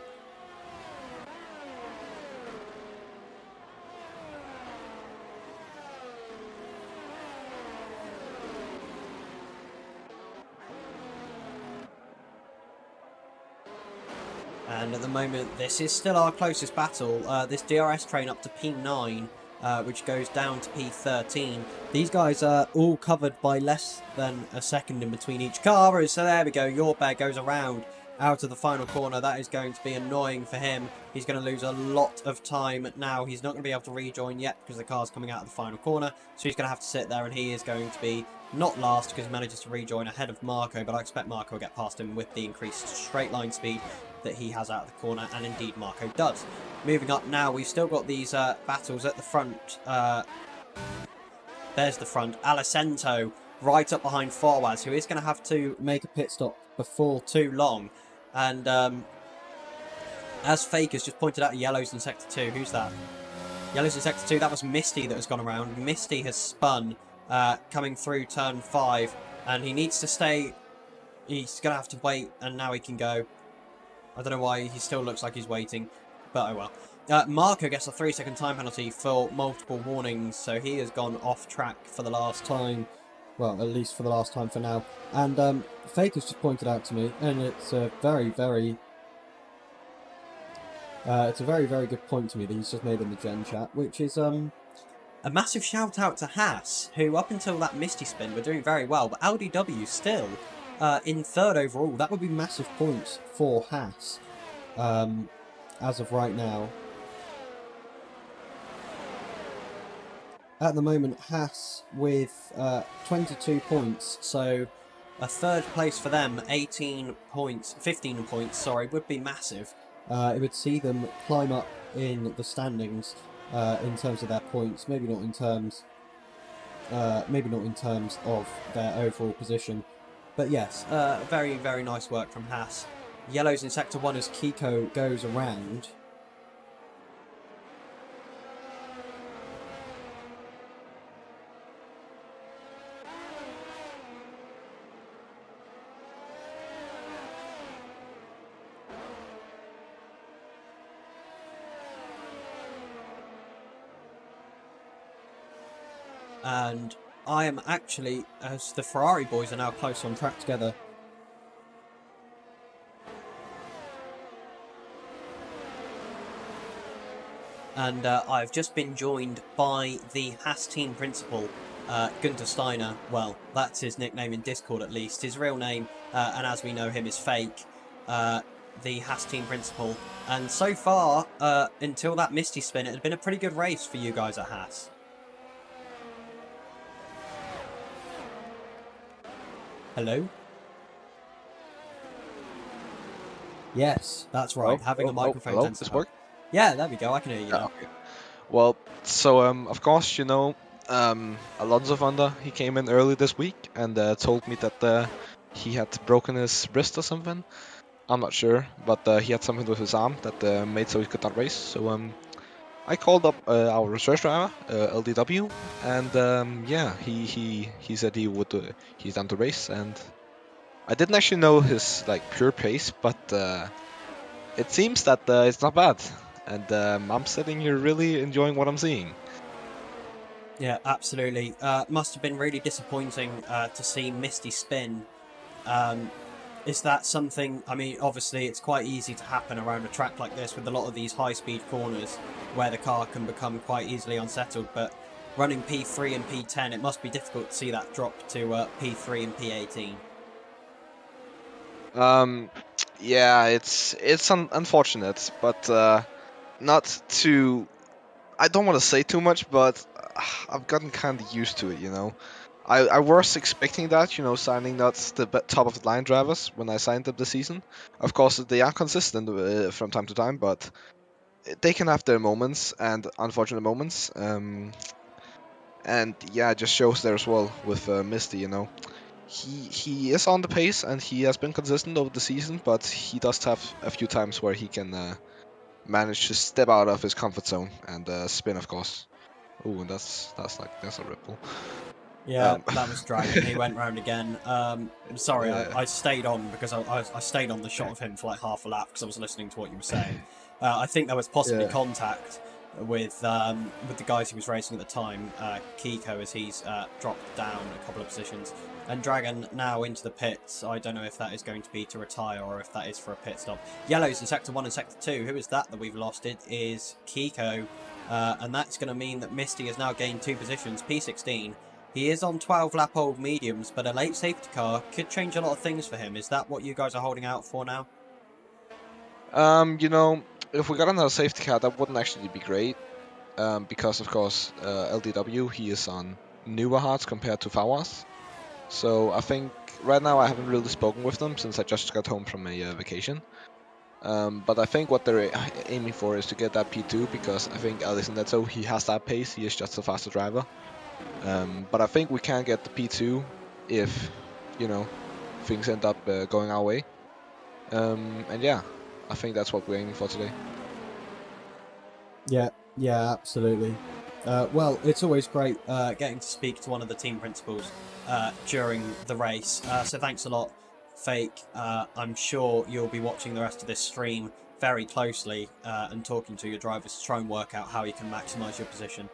And at the moment, this is still our closest battle. This DRS train up to P9. Which goes down to P13. These guys are all covered by less than a second in between each car. So there we go. Yorbear goes around out of the final corner. That is going to be annoying for him. He's going to lose a lot of time now. He's not going to be able to rejoin yet because the car's coming out of the final corner. So he's going to have to sit there, and he is going to be not last because he manages to rejoin ahead of Marco. But I expect Marco will get past him with the increased straight line speed that he has out of the corner, and indeed Marco does. Moving up now, we've still got these battles at the front. There's the front. Alicento right up behind Fawaz, who is going to have to make a pit stop before too long. And as Fake has just pointed out, yellows in Sector 2. Who's that? Yellows in Sector 2. That was Misty that has gone around. Misty has spun coming through turn 5, and he needs to stay. He's going to have to wait, and now he can go. I don't know why he still looks like he's waiting, but oh well. Marco gets a 3-second time penalty for multiple warnings, so he has gone off track for the last time. Well, at least for the last time for now. And Fake has just pointed out to me, and it's a very, very good point to me that he's just made in the Gen chat, which is a massive shout out to Haas, who up until that Misty spin were doing very well, but LDW still in 3rd overall. That would be massive points for Haas as of right now. At the moment, Haas with 22 points, so a 3rd place for them, 15 points, sorry, would be massive. It would see them climb up in the standings in terms of their points, maybe not in terms of their overall position. But yes, very, very nice work from Haas. Yellows in Sector 1 as Kiko goes around. And I am actually, as the Ferrari boys are now close on track together. And I've just been joined by the Haas team principal, Gunther Steiner. Well, that's his nickname in Discord at least. His real name, and as we know him, is Fake. The Haas team principal. And so far, until that Misty spin, it had been a pretty good race for you guys at Haas. Hello? Yes, that's right. Having a microphone hello? tends to This help. work? Yeah, there we go. I can hear you now. Okay. Well, so of course, you know, Alonso Vanda, he came in early this week and told me that he had broken his wrist or something. I'm not sure, but he had something with his arm that made so he could not race. So I called up our research driver, LDW, and yeah, he said he would he's down to race, and I didn't actually know his like pure pace, but it seems that it's not bad. and I'm sitting here really enjoying what I'm seeing. Yeah, absolutely. Must have been really disappointing to see Misty spin. Is that something, I mean, obviously it's quite easy to happen around a track like this with a lot of these high-speed corners where the car can become quite easily unsettled, but running P3 and P10, it must be difficult to see that drop to P3 and P18. Yeah, it's unfortunate, but not too. I don't want to say too much, but I've gotten kind of used to it, you know. I was expecting that, you know, signing not the top of the line drivers when I signed up this season. Of course, they are consistent from time to time, but they can have their moments and unfortunate moments. And yeah, it just shows there as well with Misty, you know. He is on the pace and he has been consistent over the season, but he does have a few times where he can manage to step out of his comfort zone and spin, of course. Ooh, and that's a ripple. Yeah, that was Dragon. He went round again. Sorry, Yeah, I stayed on because I stayed on the shot of him for like half a lap because I was listening to what you were saying. I think there was possibly yeah. contact with the guys he was racing at the time, Kiko, as he's dropped down a couple of positions. And Dragon now into the pits. I don't know if that is going to be to retire or if that is for a pit stop. Yellow's in Sector 1 and Sector 2. Who is that we've lost? It is Kiko. And that's going to mean that Misty has now gained 2 positions, P16. He is on 12-lap-old mediums, but a late safety car could change a lot of things for him. Is that what you guys are holding out for now? You know, if we got another safety car, that wouldn't actually be great. Because of course, LDW he is on newer hards compared to Fawas. So I think right now I haven't really spoken with them since I just got home from a vacation. But I think what they're aiming for is to get that P2 because I think Alisson Neto he has that pace. He is just a faster driver. But I think we can get the P2 if you know things end up going our way. And yeah, I think that's what we're aiming for today. Yeah, absolutely. Well, it's always great getting to speak to one of the team principals during the race. So thanks a lot, Fake. I'm sure you'll be watching the rest of this stream very closely and talking to your drivers to try and work out how you can maximise your position.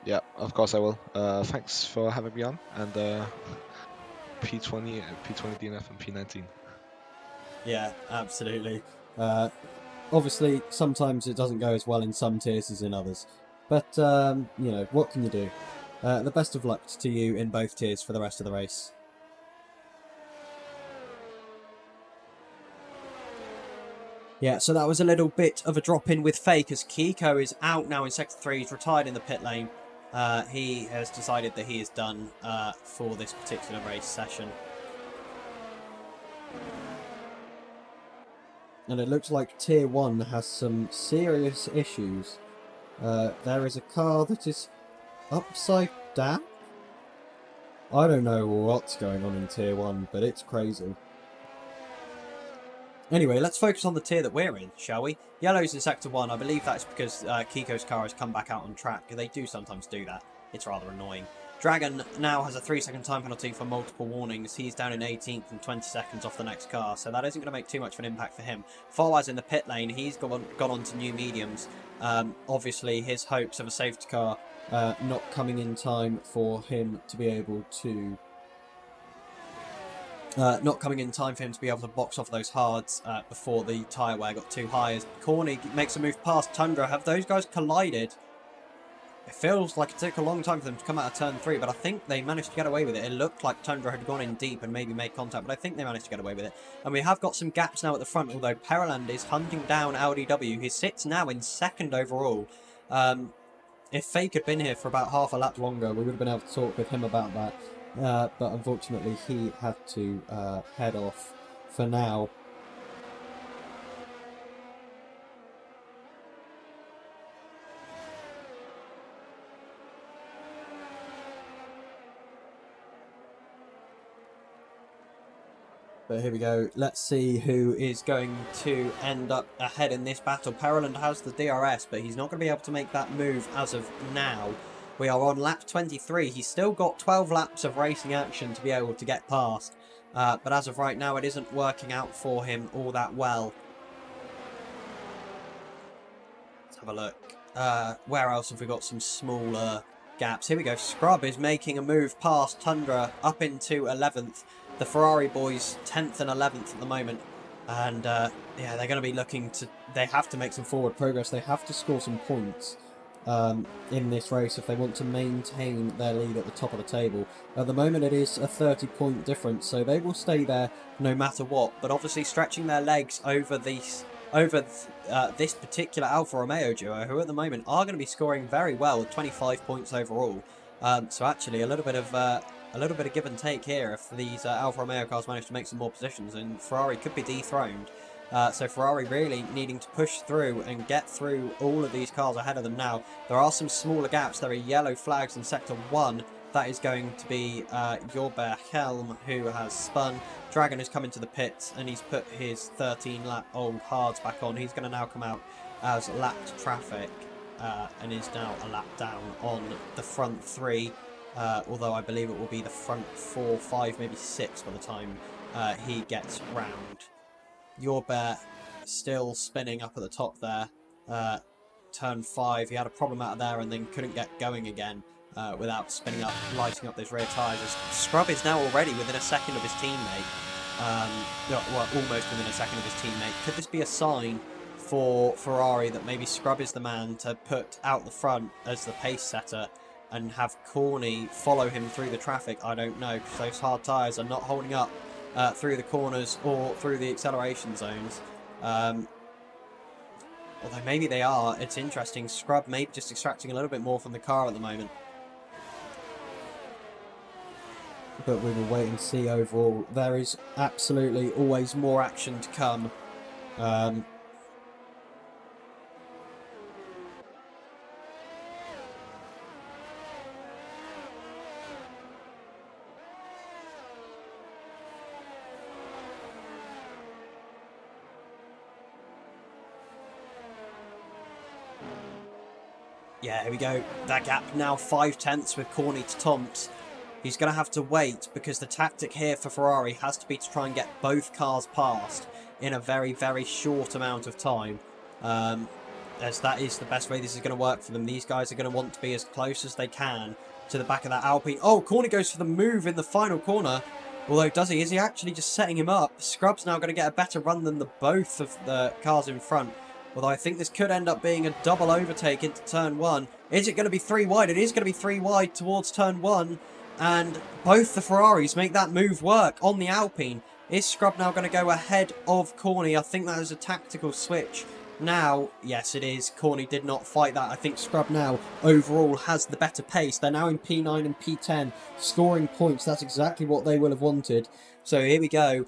Yeah, of course I will. Thanks for having me on, and P20, P20 DNF, and P19. Yeah, absolutely. Obviously, sometimes it doesn't go as well in some tiers as in others. But, you know, what can you do? The best of luck to you in both tiers for the rest of the race. Yeah, so that was a little bit of a drop-in with Fake as Kiko is out now in Sector 3. He's retired in the pit lane. He has decided that he is done for this particular race session. And it looks like Tier 1 has some serious issues. There is a car that is upside down? I don't know what's going on in Tier 1, but it's crazy. Anyway, let's focus on the tier that we're in, shall we? Yellow's in Sector 1. I believe that's because Kiko's car has come back out on track. They do sometimes do that. It's rather annoying. Dragon now has a 3-second time penalty for multiple warnings. He's down in 18th and 20 seconds off the next car, so that isn't going to make too much of an impact for him. Fawaz in the pit lane, he's gone on to new mediums. Obviously, his hopes of a safety car not coming in time for him to be able to... not coming in time for him to be able to box off those hards before the tyre wear got too high. As Corny makes a move past Tundra, have those guys collided? It feels like it took a long time for them to come out of turn 3, but I think they managed to get away with it. It looked like Tundra had gone in deep and maybe made contact, but I think they managed to get away with it. And we have got some gaps now at the front, although Pereland is hunting down LDW. He sits now in 2nd overall. If Fake had been here for about half a lap longer, we would have been able to talk with him about that. But unfortunately, he had to head off for now. But here we go. Let's see who is going to end up ahead in this battle. Pereland has the DRS, but he's not going to be able to make that move as of now. We are on lap 23. He's still got 12 laps of racing action to be able to get past. But as of right now, it isn't working out for him all that well. have a look. Where else have we got some smaller gaps? Here we go. Scrub is making a move past Tundra up into 11th. The Ferrari boys 10th and 11th at the moment. And yeah, they're going to be looking to... They have to make some forward progress. They have to score some points in this race if they want to maintain their lead at the top of the table. At the moment it is a 30-point difference, so they will stay there no matter what. But obviously stretching their legs over this particular Alfa Romeo duo, who at the moment are going to be scoring very well with 25 points overall. So actually a little bit of give and take here if these Alfa Romeo cars manage to make some more positions, and Ferrari could be dethroned. So Ferrari really needing to push through and get through all of these cars ahead of them now. There are some smaller gaps. There are yellow flags in Sector 1. That is going to be Jorber Helm, who has spun. Dragon has come into the pits and he's put his 13-lap-old hards back on. He's going to now come out as lapped traffic and is now a lap down on the front 3. Although I believe it will be the front 4, 5, maybe 6 by the time he gets round. Jorber still spinning up at the top there. Turn 5, he had a problem out of there and then couldn't get going again without spinning up, lighting up those rear tyres. Scrub is now already within a second of his teammate. Well, almost within a second of his teammate. Could this be a sign for Ferrari that maybe Scrub is the man to put out the front as the pace setter and have Corny follow him through the traffic? I don't know, because those hard tyres are not holding up through the corners or through the acceleration zones. Although maybe they are. It's interesting. Scrub maybe just extracting a little bit more from the car at the moment. But we will wait and see overall. There is absolutely always more action to come. Yeah, here we go. That gap now 5/10 with Corny to Tomps. He's going to have to wait because the tactic here for Ferrari has to be to try and get both cars past in a very, very short amount of time. As that is the best way this is going to work for them. These guys are going to want to be as close as they can to the back of that Alpine. Oh, Corny goes for the move in the final corner. Although, does he? Is he actually just setting him up? Scrub's now going to get a better run than both of the cars in front. Although I think this could end up being a double overtake into turn 1. Is it going to be 3 wide? It is going to be 3 wide towards turn 1. And both the Ferraris make that move work on the Alpine. Is Scrub now going to go ahead of Corny? I think that is a tactical switch. Now, yes it is. Corny did not fight that. I think Scrub now overall has the better pace. They're now in P9 and P10 scoring points. That's exactly what they will have wanted. So here we go.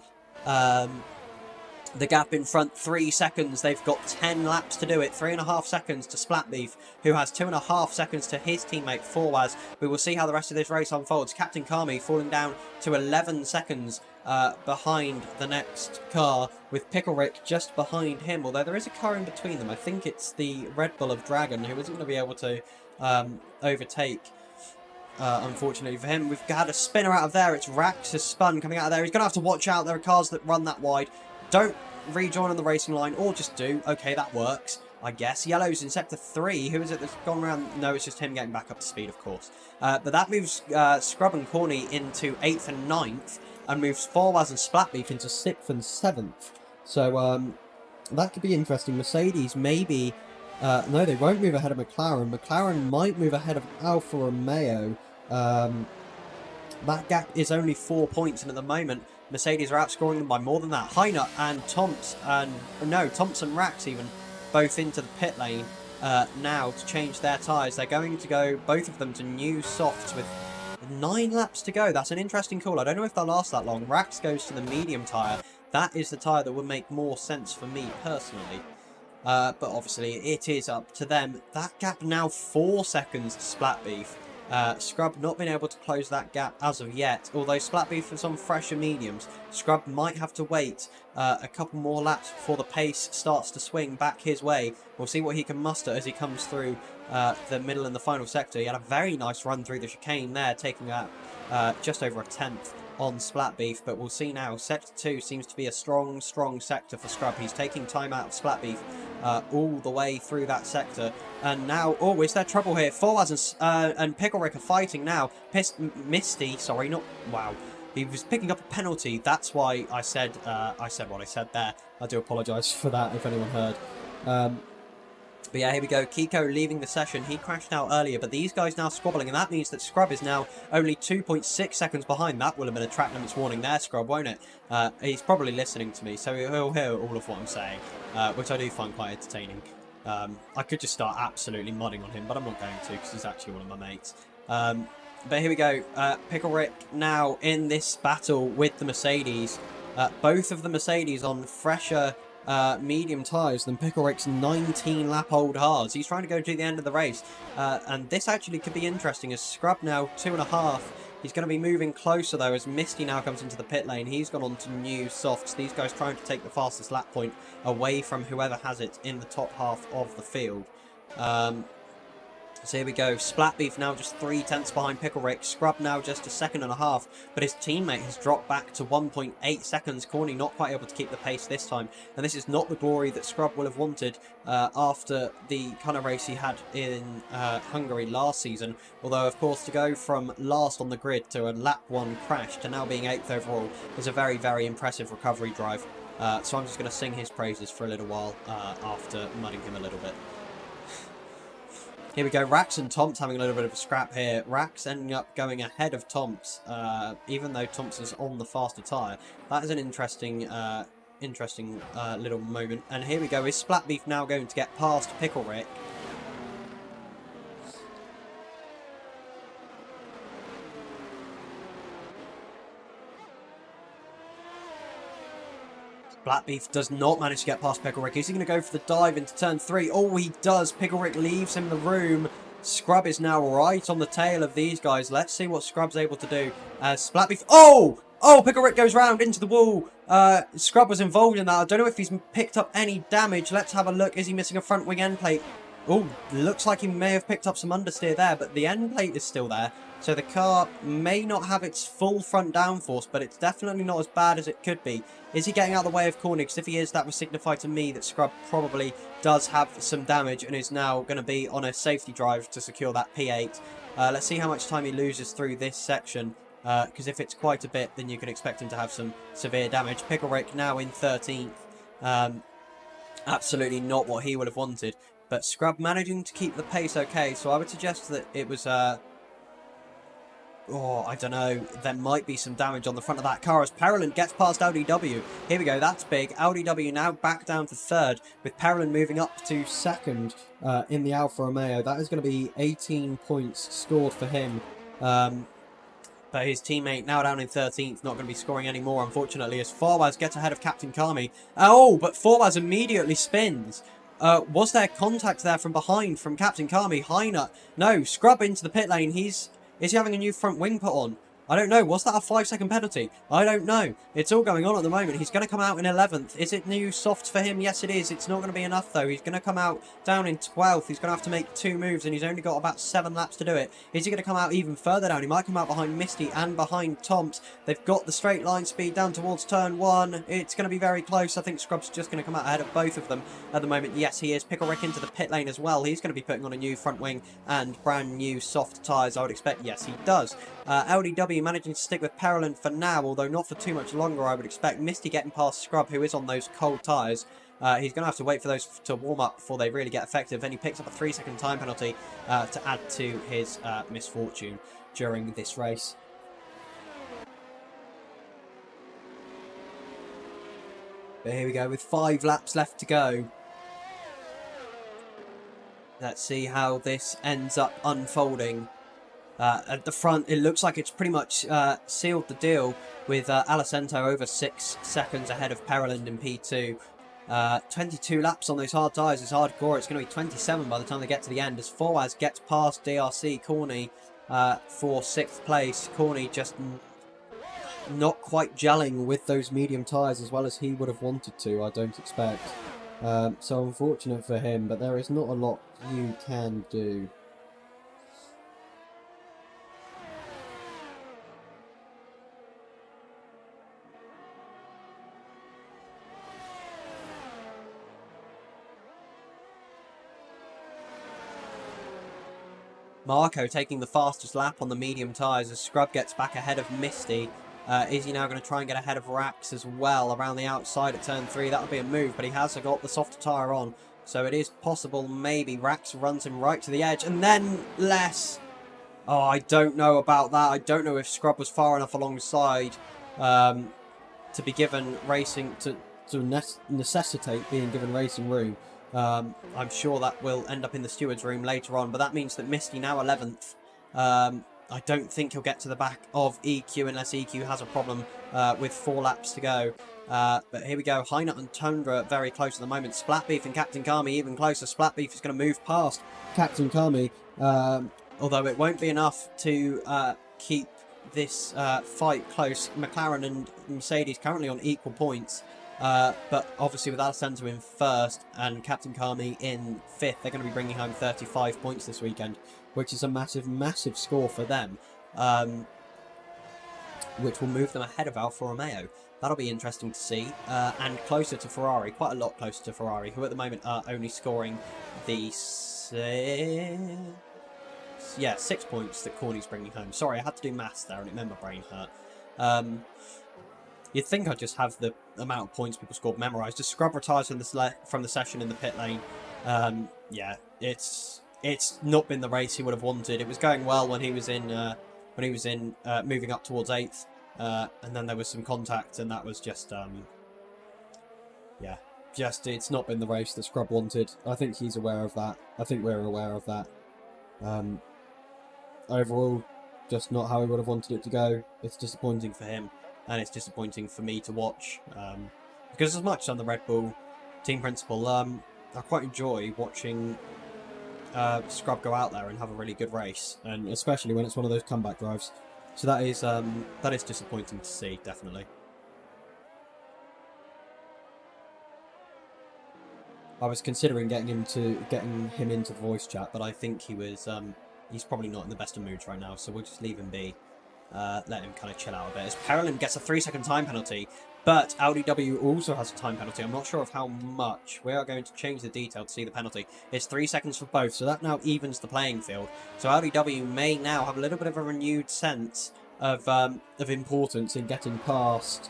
The gap in front, 3 seconds. They've got 10 laps to do it. 3.5 seconds to Splatbeef, who has 2.5 seconds to his teammate Forwaz. We will see how the rest of this race unfolds. Captain Kami falling down to 11 seconds behind the next car, with Pickle-Rick just behind him. Although there is a car in between them. I think it's the Red Bull of Dragon, who isn't going to be able to overtake. Unfortunately for him. We've had a spinner out of there. It's Rax has spun coming out of there. He's going to have to watch out. There are cars that run that wide. Don't rejoin on the racing line, or just do. Okay, that works, I guess. Yellow's in sector 3. Who is it that's gone around? No, it's just him getting back up to speed, of course. But that moves Scrub and Corny into 8th and 9th, and moves Forwaz and Splatbeef into 6th and 7th. So that could be interesting. Mercedes maybe... no, they won't move ahead of McLaren. McLaren might move ahead of Alfa Romeo. That gap is only 4 points, and at the moment Mercedes are outscoring them by more than that. Heiner and Thompson Rax even, both into the pit lane now to change their tyres. They're going to go, both of them, to new softs with 9 laps to go. That's an interesting call. I don't know if they'll last that long. Rax goes to the medium tyre. That is the tyre that would make more sense for me personally. But obviously it is up to them. That gap now 4 seconds to Splatbeef. Scrub not been able to close that gap as of yet, although Splatbeef is on fresher mediums. Scrub might have to wait a couple more laps before the pace starts to swing back his way. We'll see what he can muster as he comes through the middle and the final sector. He had a very nice run through the chicane there, taking out just over a 10th on Splatbeef, but we'll see now. Sector 2 seems to be a strong sector for Scrub. He's taking time out of Splatbeef all the way through that sector. And now, oh, is there trouble here? Forwaz and Pickleryck are fighting now. Misty, sorry, not, wow. He was picking up a penalty. That's why I said what I said there. I do apologise for that if anyone heard. But yeah, here we go. Kiko leaving the session. He crashed out earlier, but these guys now squabbling, and that means that Scrub is now only 2.6 seconds behind. That will have been a track limits warning there, Scrub, won't it? He's probably listening to me, so he'll hear all of what I'm saying, which I do find quite entertaining. I could just start absolutely modding on him, but I'm not going to because he's actually one of my mates. But here we go. Pickleryck now in this battle with the Mercedes. Both of the Mercedes on fresher medium tyres than Pickleryck's 19-lap-old hards. He's trying to go to the end of the race. And this actually could be interesting as Scrub now 2.5. He's going to be moving closer though as Misty now comes into the pit lane. He's gone on to new softs. These guys trying to take the fastest lap point away from whoever has it in the top half of the field. So here we go. Splatbeef now just 0.3 behind Pickleryck. Scrub now just 1.5 seconds. But his teammate has dropped back to 1.8 seconds. Corny not quite able to keep the pace this time. And this is not the glory that Scrub will have wanted after the kind of race he had in Hungary last season. Although, of course, to go from last on the grid to a lap 1 crash to now being 8th overall is a very, very impressive recovery drive. So I'm just going to sing his praises for a little while after mudding him a little bit. Here we go, Rax and Tomps having a little bit of a scrap here. Rax ending up going ahead of Tomps, even though Tomps is on the faster tyre. That is an interesting little moment. And here we go, is Splatbeef now going to get past Pickleryck? Splatbeef does not manage to get past Pickleryck. Is he going to go for the dive into turn 3? Oh, he does. Pickleryck leaves him the room. Scrub is now right on the tail of these guys. Let's see what Scrub's able to do. Splatbeef... Oh! Oh, Pickleryck goes round into the wall. Scrub was involved in that. I don't know if he's picked up any damage. Let's have a look. Is he missing a front wing end plate? Oh, looks like he may have picked up some understeer there, but the end plate is still there. So the car may not have its full front downforce, but it's definitely not as bad as it could be. Is he getting out of the way of Corny? Because if he is, that would signify to me that Scrub probably does have some damage and is now going to be on a safety drive to secure that P8. Let's see how much time he loses through this section. Because if it's quite a bit, then you can expect him to have some severe damage. Pickleryck now in 13th. Absolutely not what he would have wanted. But Scrub managing to keep the pace okay. So I would suggest that it was... oh, I don't know. There might be some damage on the front of that car as Parolin gets past LDW. Here we go. That's big. LDW now back down to 3rd with Parolin moving up to 2nd in the Alfa Romeo. That is going to be 18 points scored for him. But his teammate now down in 13th, not going to be scoring any more, unfortunately, as Forwaz gets ahead of Captain Kami. Oh, but Forwaz immediately spins. Was there contact there from behind from Captain Kami? Heiner. No, Scrub into the pit lane. Is he having a new front wing put on? I don't know. Was that a 5-second penalty? I don't know. It's all going on at the moment. He's going to come out in 11th. Is it new softs for him? Yes, it is. It's not going to be enough, though. He's going to come out down in 12th. He's going to have to make 2 moves, and he's only got about 7 laps to do it. Is he going to come out even further down? He might come out behind Misty and behind Tomps. They've got the straight line speed down towards turn 1. It's going to be very close. I think Scrub's just going to come out ahead of both of them at the moment. Yes, he is. Pickleryck into the pit lane as well. He's going to be putting on a new front wing and brand new soft tyres, I would expect. Yes, he does. LDW managing to stick with Parolin for now, although not for too much longer, I would expect. Misty getting past Scrub, who is on those cold tyres. He's going to have to wait for those to warm up before they really get effective. Then he picks up a 3-second time penalty to add to his misfortune during this race. But here we go, with 5 laps left to go. Let's see how this ends up unfolding. At the front, it looks like it's pretty much sealed the deal with Alicento over 6 seconds ahead of Parolin in P2. 22 laps on those hard tyres is hardcore. It's going to be 27 by the time they get to the end as Forwaz gets past DRC Corny for 6th place. Corny just not quite gelling with those medium tyres as well as he would have wanted to, I don't expect. So unfortunate for him, but there is not a lot you can do. Marco taking the fastest lap on the medium tyres as Scrub gets back ahead of Misty. Is he now going to try and get ahead of Rax as well around the outside at turn 3? That would be a move, but he has got the softer tyre on. So it is possible maybe Rax runs him right to the edge and then less. Oh, I don't know about that. I don't know if Scrub was far enough alongside to be given racing, to necessitate being given racing room. I'm sure that will end up in the steward's room later on, but that means that Misty now 11th. I don't think he'll get to the back of EQ unless EQ has a problem with 4 laps to go. But here we go. Hynut and Tundra very close at the moment. Splatbeef and Captain Kami even closer. Splatbeef is going to move past Captain Kami, although it won't be enough to keep this fight close. McLaren and Mercedes currently on equal points. But obviously with Alessandro in 1st and Captain Kami in 5th, they're going to be bringing home 35 points this weekend, which is a massive, massive score for them, which will move them ahead of Alfa Romeo. That'll be interesting to see, and closer to Ferrari, quite a lot closer to Ferrari, who at the moment are only scoring the 6 points that Corny's bringing home. Sorry, I had to do maths there and it made my brain hurt. You'd think I'd just have the amount of points people scored memorised. Just Scrub retires from the session in the pit lane. Yeah, it's not been the race he would have wanted. It was going well when he was in moving up towards 8th, and then there was some contact, and that was just it's not been the race that Scrub wanted. I think he's aware of that. I think we're aware of that. Overall, just not how he would have wanted it to go. It's disappointing for him. And it's disappointing for me to watch, because as much as I'm the Red Bull team principal, I quite enjoy watching Scrub go out there and have a really good race, and especially when it's one of those comeback drives. So that is disappointing to see, definitely. I was considering getting him into voice chat, but I think he's probably not in the best of moods right now, so we'll just leave him be. Let him kind of chill out a bit. As Perelin gets a 3-second time penalty, but Audi W also has a time penalty. I'm not sure of how much. We are going to change the detail to see the penalty. It's 3 seconds for both, so that now evens the playing field. So Audi W may now have a little bit of a renewed sense of importance in getting past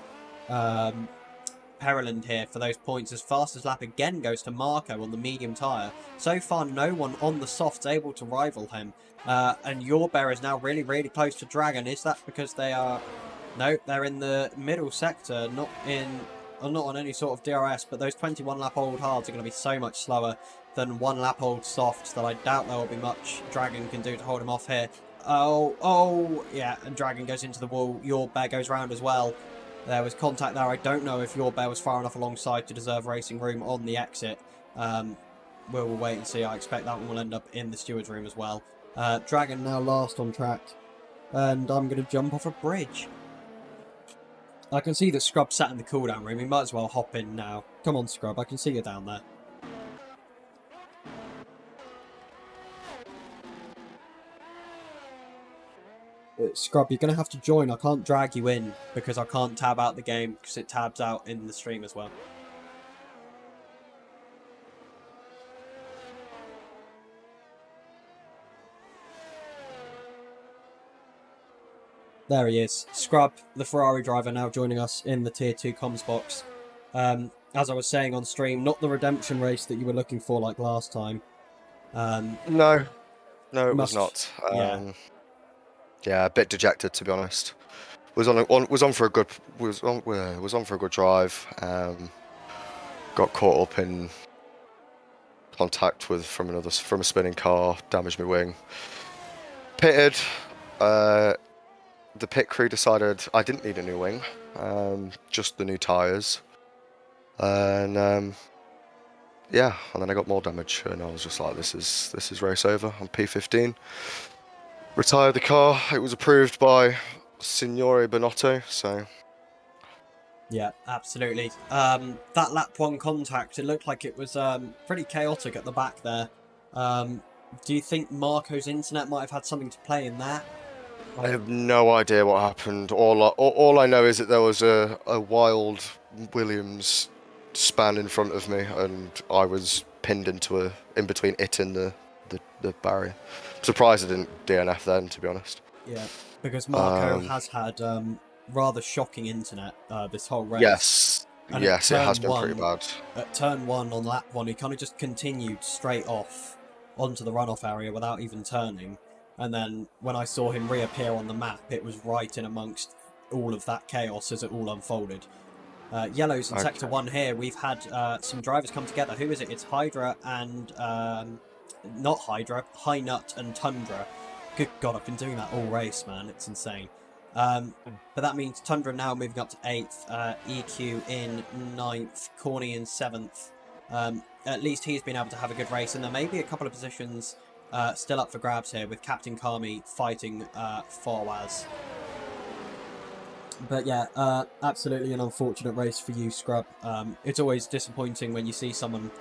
Perelin here for those points, as fastest lap again goes to Marco on the medium tyre. So far, no one on the softs able to rival him. And Your Bear is now really, really close to Dragon. Is that because they are... No, they're in the middle sector, not on any sort of DRS, but those 21 lap old hards are going to be so much slower than 1 lap old softs that I doubt there will be much Dragon can do to hold him off here. Oh, yeah, and Dragon goes into the wall. Your Bear goes round as well. There was contact there. I don't know if Your Bear was far enough alongside to deserve racing room on the exit. We'll wait and see. I expect that one will end up in the steward's room as well. Dragon now last on track, and I'm going to jump off a bridge. I can see that Scrub sat in the cooldown room. He might as well hop in now. Come on, Scrub. I can see you down there. Scrub, you're going to have to join. I can't drag you in because I can't tab out the game because it tabs out in the stream as well. There he is. Scrub, the Ferrari driver, now joining us in the Tier 2 comms box. As I was saying on stream, not the redemption race that you were looking for like last time. No, it was not. Yeah, a bit dejected, to be honest. Was on for a good drive. Got caught up in contact from a spinning car, damaged my wing. Pitted. The pit crew decided I didn't need a new wing, just the new tyres, and and then I got more damage, and I was just like, this is race over. I'm P15. Retired the car. It was approved by Signore Bonotto, so. Yeah, absolutely. That lap 1 contact, it looked like it was pretty chaotic at the back there. Do you think Marco's internet might have had something to play in that? I have no idea what happened. All I know is that there was a wild Williams span in front of me, and I was pinned in between it and the the barrier. I'm surprised I didn't DNF then, to be honest. Yeah, because Marco has had rather shocking internet this whole race. Yes, And yes, it has been pretty bad. At turn 1 on lap 1, he kind of just continued straight off onto the runoff area without even turning. And then when I saw him reappear on the map, it was right in amongst all of that chaos as it all unfolded. Yellows in Sector 1 here, we've had some drivers come together. Who is it? It's Hydra and... not Hydra, High Nut and Tundra. Good God, I've been doing that all race, man. It's insane. But that means Tundra now moving up to 8th, EQ in 9th, Corny in 7th. At least he's been able to have a good race, and there may be a couple of positions still up for grabs here with Captain Kami fighting Fawaz. But yeah, absolutely an unfortunate race for you, Scrub. It's always disappointing when you see someone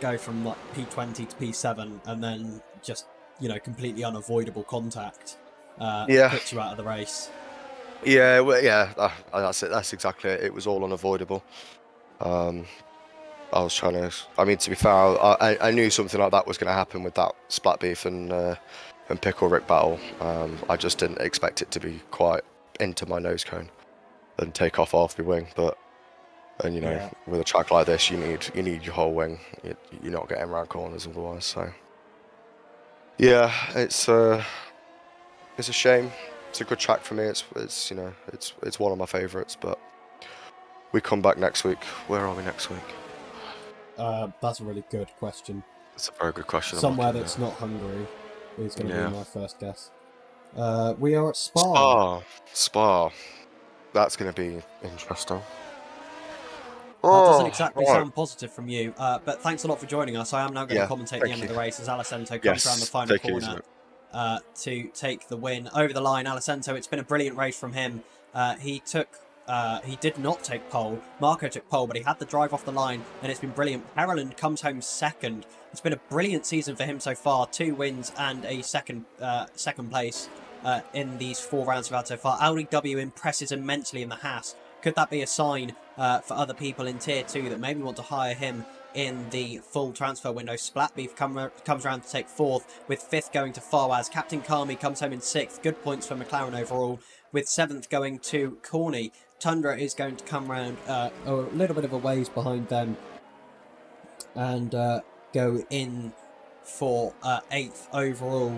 go from like P20 to P7 and then just, you know, completely unavoidable contact puts you out of the race. Yeah, well, yeah, that's it. That's exactly it. It was all unavoidable. I was trying to. I mean, to be fair, I knew something like that was going to happen with that Splat Beef and Pickle Rick battle. I just didn't expect it to be quite into my nose cone and take off half the wing. And you know, with a track like this, you need your whole wing. You're not getting around corners otherwise. So yeah, it's a shame. It's a good track for me. It's you know, it's one of my favourites. But we come back next week. Where are we next week? That's a really good question. It's a very good question. Somewhere that's not Hungary is going to be my first guess. We are at Spa. Spa. That's going to be interesting. That doesn't exactly sound positive from you, but thanks a lot for joining us. I am now going to commentate the end of the race as Alicento comes around the final corner to take the win over the line. Alicento, it's been a brilliant race from him. He did not take pole. Marco took pole, but he had the drive off the line, and it's been brilliant. Pereland comes home second. It's been a brilliant season for him so far. 2 wins and a second place in these 4 rounds we've had so far. LDW impresses immensely in the Haas. Could that be a sign for other people in Tier 2 that maybe want to hire him in the full transfer window? Splatbeef comes around to take 4th, with 5th going to Fawaz. Captain Kami comes home in 6th. Good points for McLaren overall, with 7th going to Corny. Tundra is going to come round a little bit of a ways behind them and go in for 8th overall.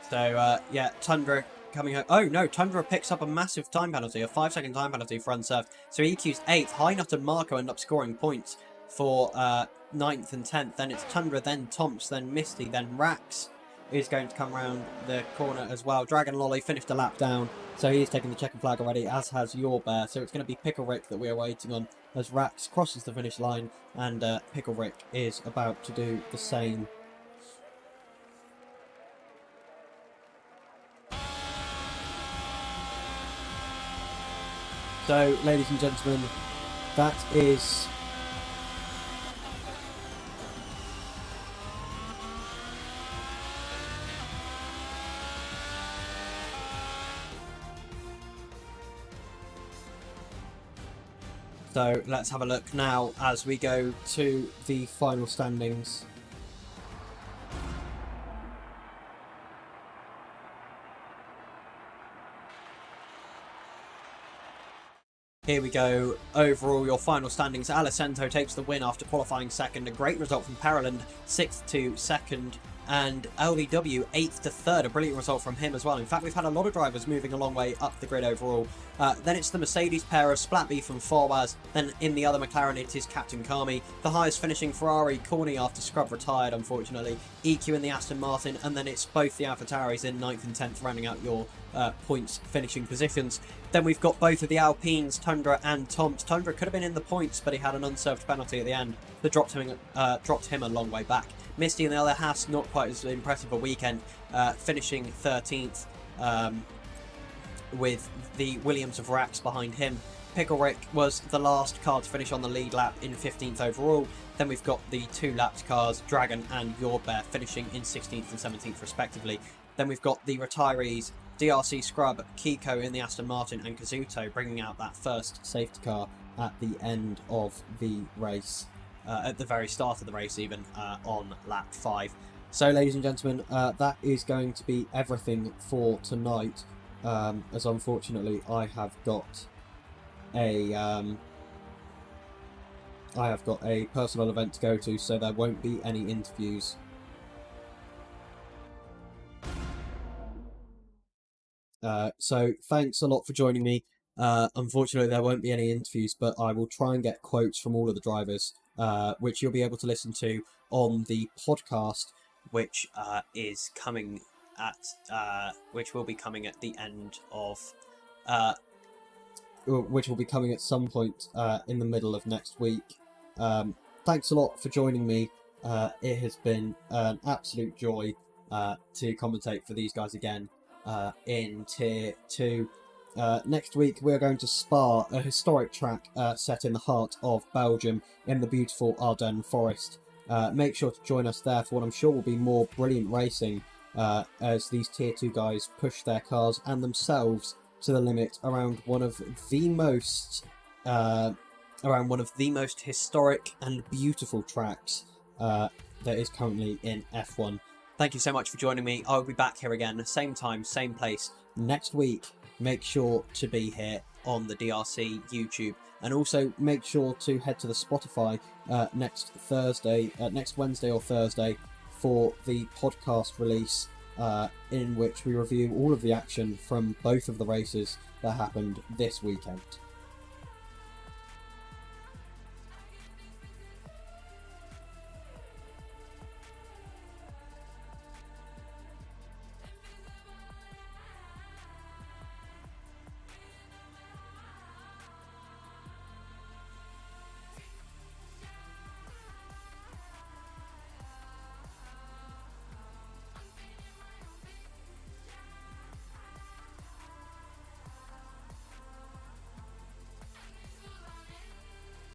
So, yeah, Tundra coming home. Oh, no, Tundra picks up a massive time penalty, a 5-second time penalty for unserved. So EQ's 8th. High Nut and Marco end up scoring points for 9th and 10th. Then it's Tundra, then Tomps, then Misty, then Rax is going to come round the corner as well. Dragon Lolly finished a lap down, so he's taking the checkered flag already, as has Your Bear. So it's going to be Pickle Rick that we are waiting on as Rax crosses the finish line, and Pickle Rick is about to do the same. So, ladies and gentlemen, that is So let's have a look now as we go to the final standings. Here we go. Overall, your final standings. Alicento takes the win after qualifying second. A great result from Pereland, 6th to second. And LDW, 8th to third. A brilliant result from him as well. In fact, we've had a lot of drivers moving a long way up the grid overall. Then it's the Mercedes pair of Splatbeef and Fawaz. Then in the other McLaren, it is Captain Kami. The highest finishing Ferrari, Corny, after Scrub retired, unfortunately. EQ in the Aston Martin. And then it's both the AlphaTauris in 9th and 10th, rounding out your points finishing positions. Then we've got both of the Alpines, Tundra and Tomps. Tundra could have been in the points, but he had an unserved penalty at the end that dropped him a long way back. Misty and the other Haas, not quite as impressive a weekend, finishing 13th with the Williams of Rax behind him. Pickle Rick was the last car to finish on the lead lap in 15th overall. Then we've got the 2 lapped cars, Dragon and Your Bear, finishing in 16th and 17th respectively. Then we've got the retirees, DRC Scrub, Kiko in the Aston Martin, and Kazuto bringing out that first safety car at the end of the race, at the very start of the race even, on lap 5. So ladies and gentlemen, that is going to be everything for tonight, as unfortunately I have got a personal event to go to, so there won't be any interviews. So thanks a lot for joining me. Unfortunately, there won't be any interviews, but I will try and get quotes from all of the drivers, which you'll be able to listen to on the podcast, which is coming at which will be coming at the end of which will be coming at some point in the middle of next week. Thanks a lot for joining me. It has been an absolute joy to commentate for these guys again in Tier 2. Next week we're going to Spa, a historic track set in the heart of Belgium in the beautiful Ardennes forest. Make sure to join us there for what I'm sure will be more brilliant racing as these Tier 2 guys push their cars and themselves to the limit around one of the most historic and beautiful tracks that is currently in F1. Thank you so much for joining me. I'll be back here again, same time, same place next week. Make sure to be here on the DRC YouTube, and also make sure to head to the Spotify next Wednesday or Thursday for the podcast release, in which we review all of the action from both of the races that happened this weekend.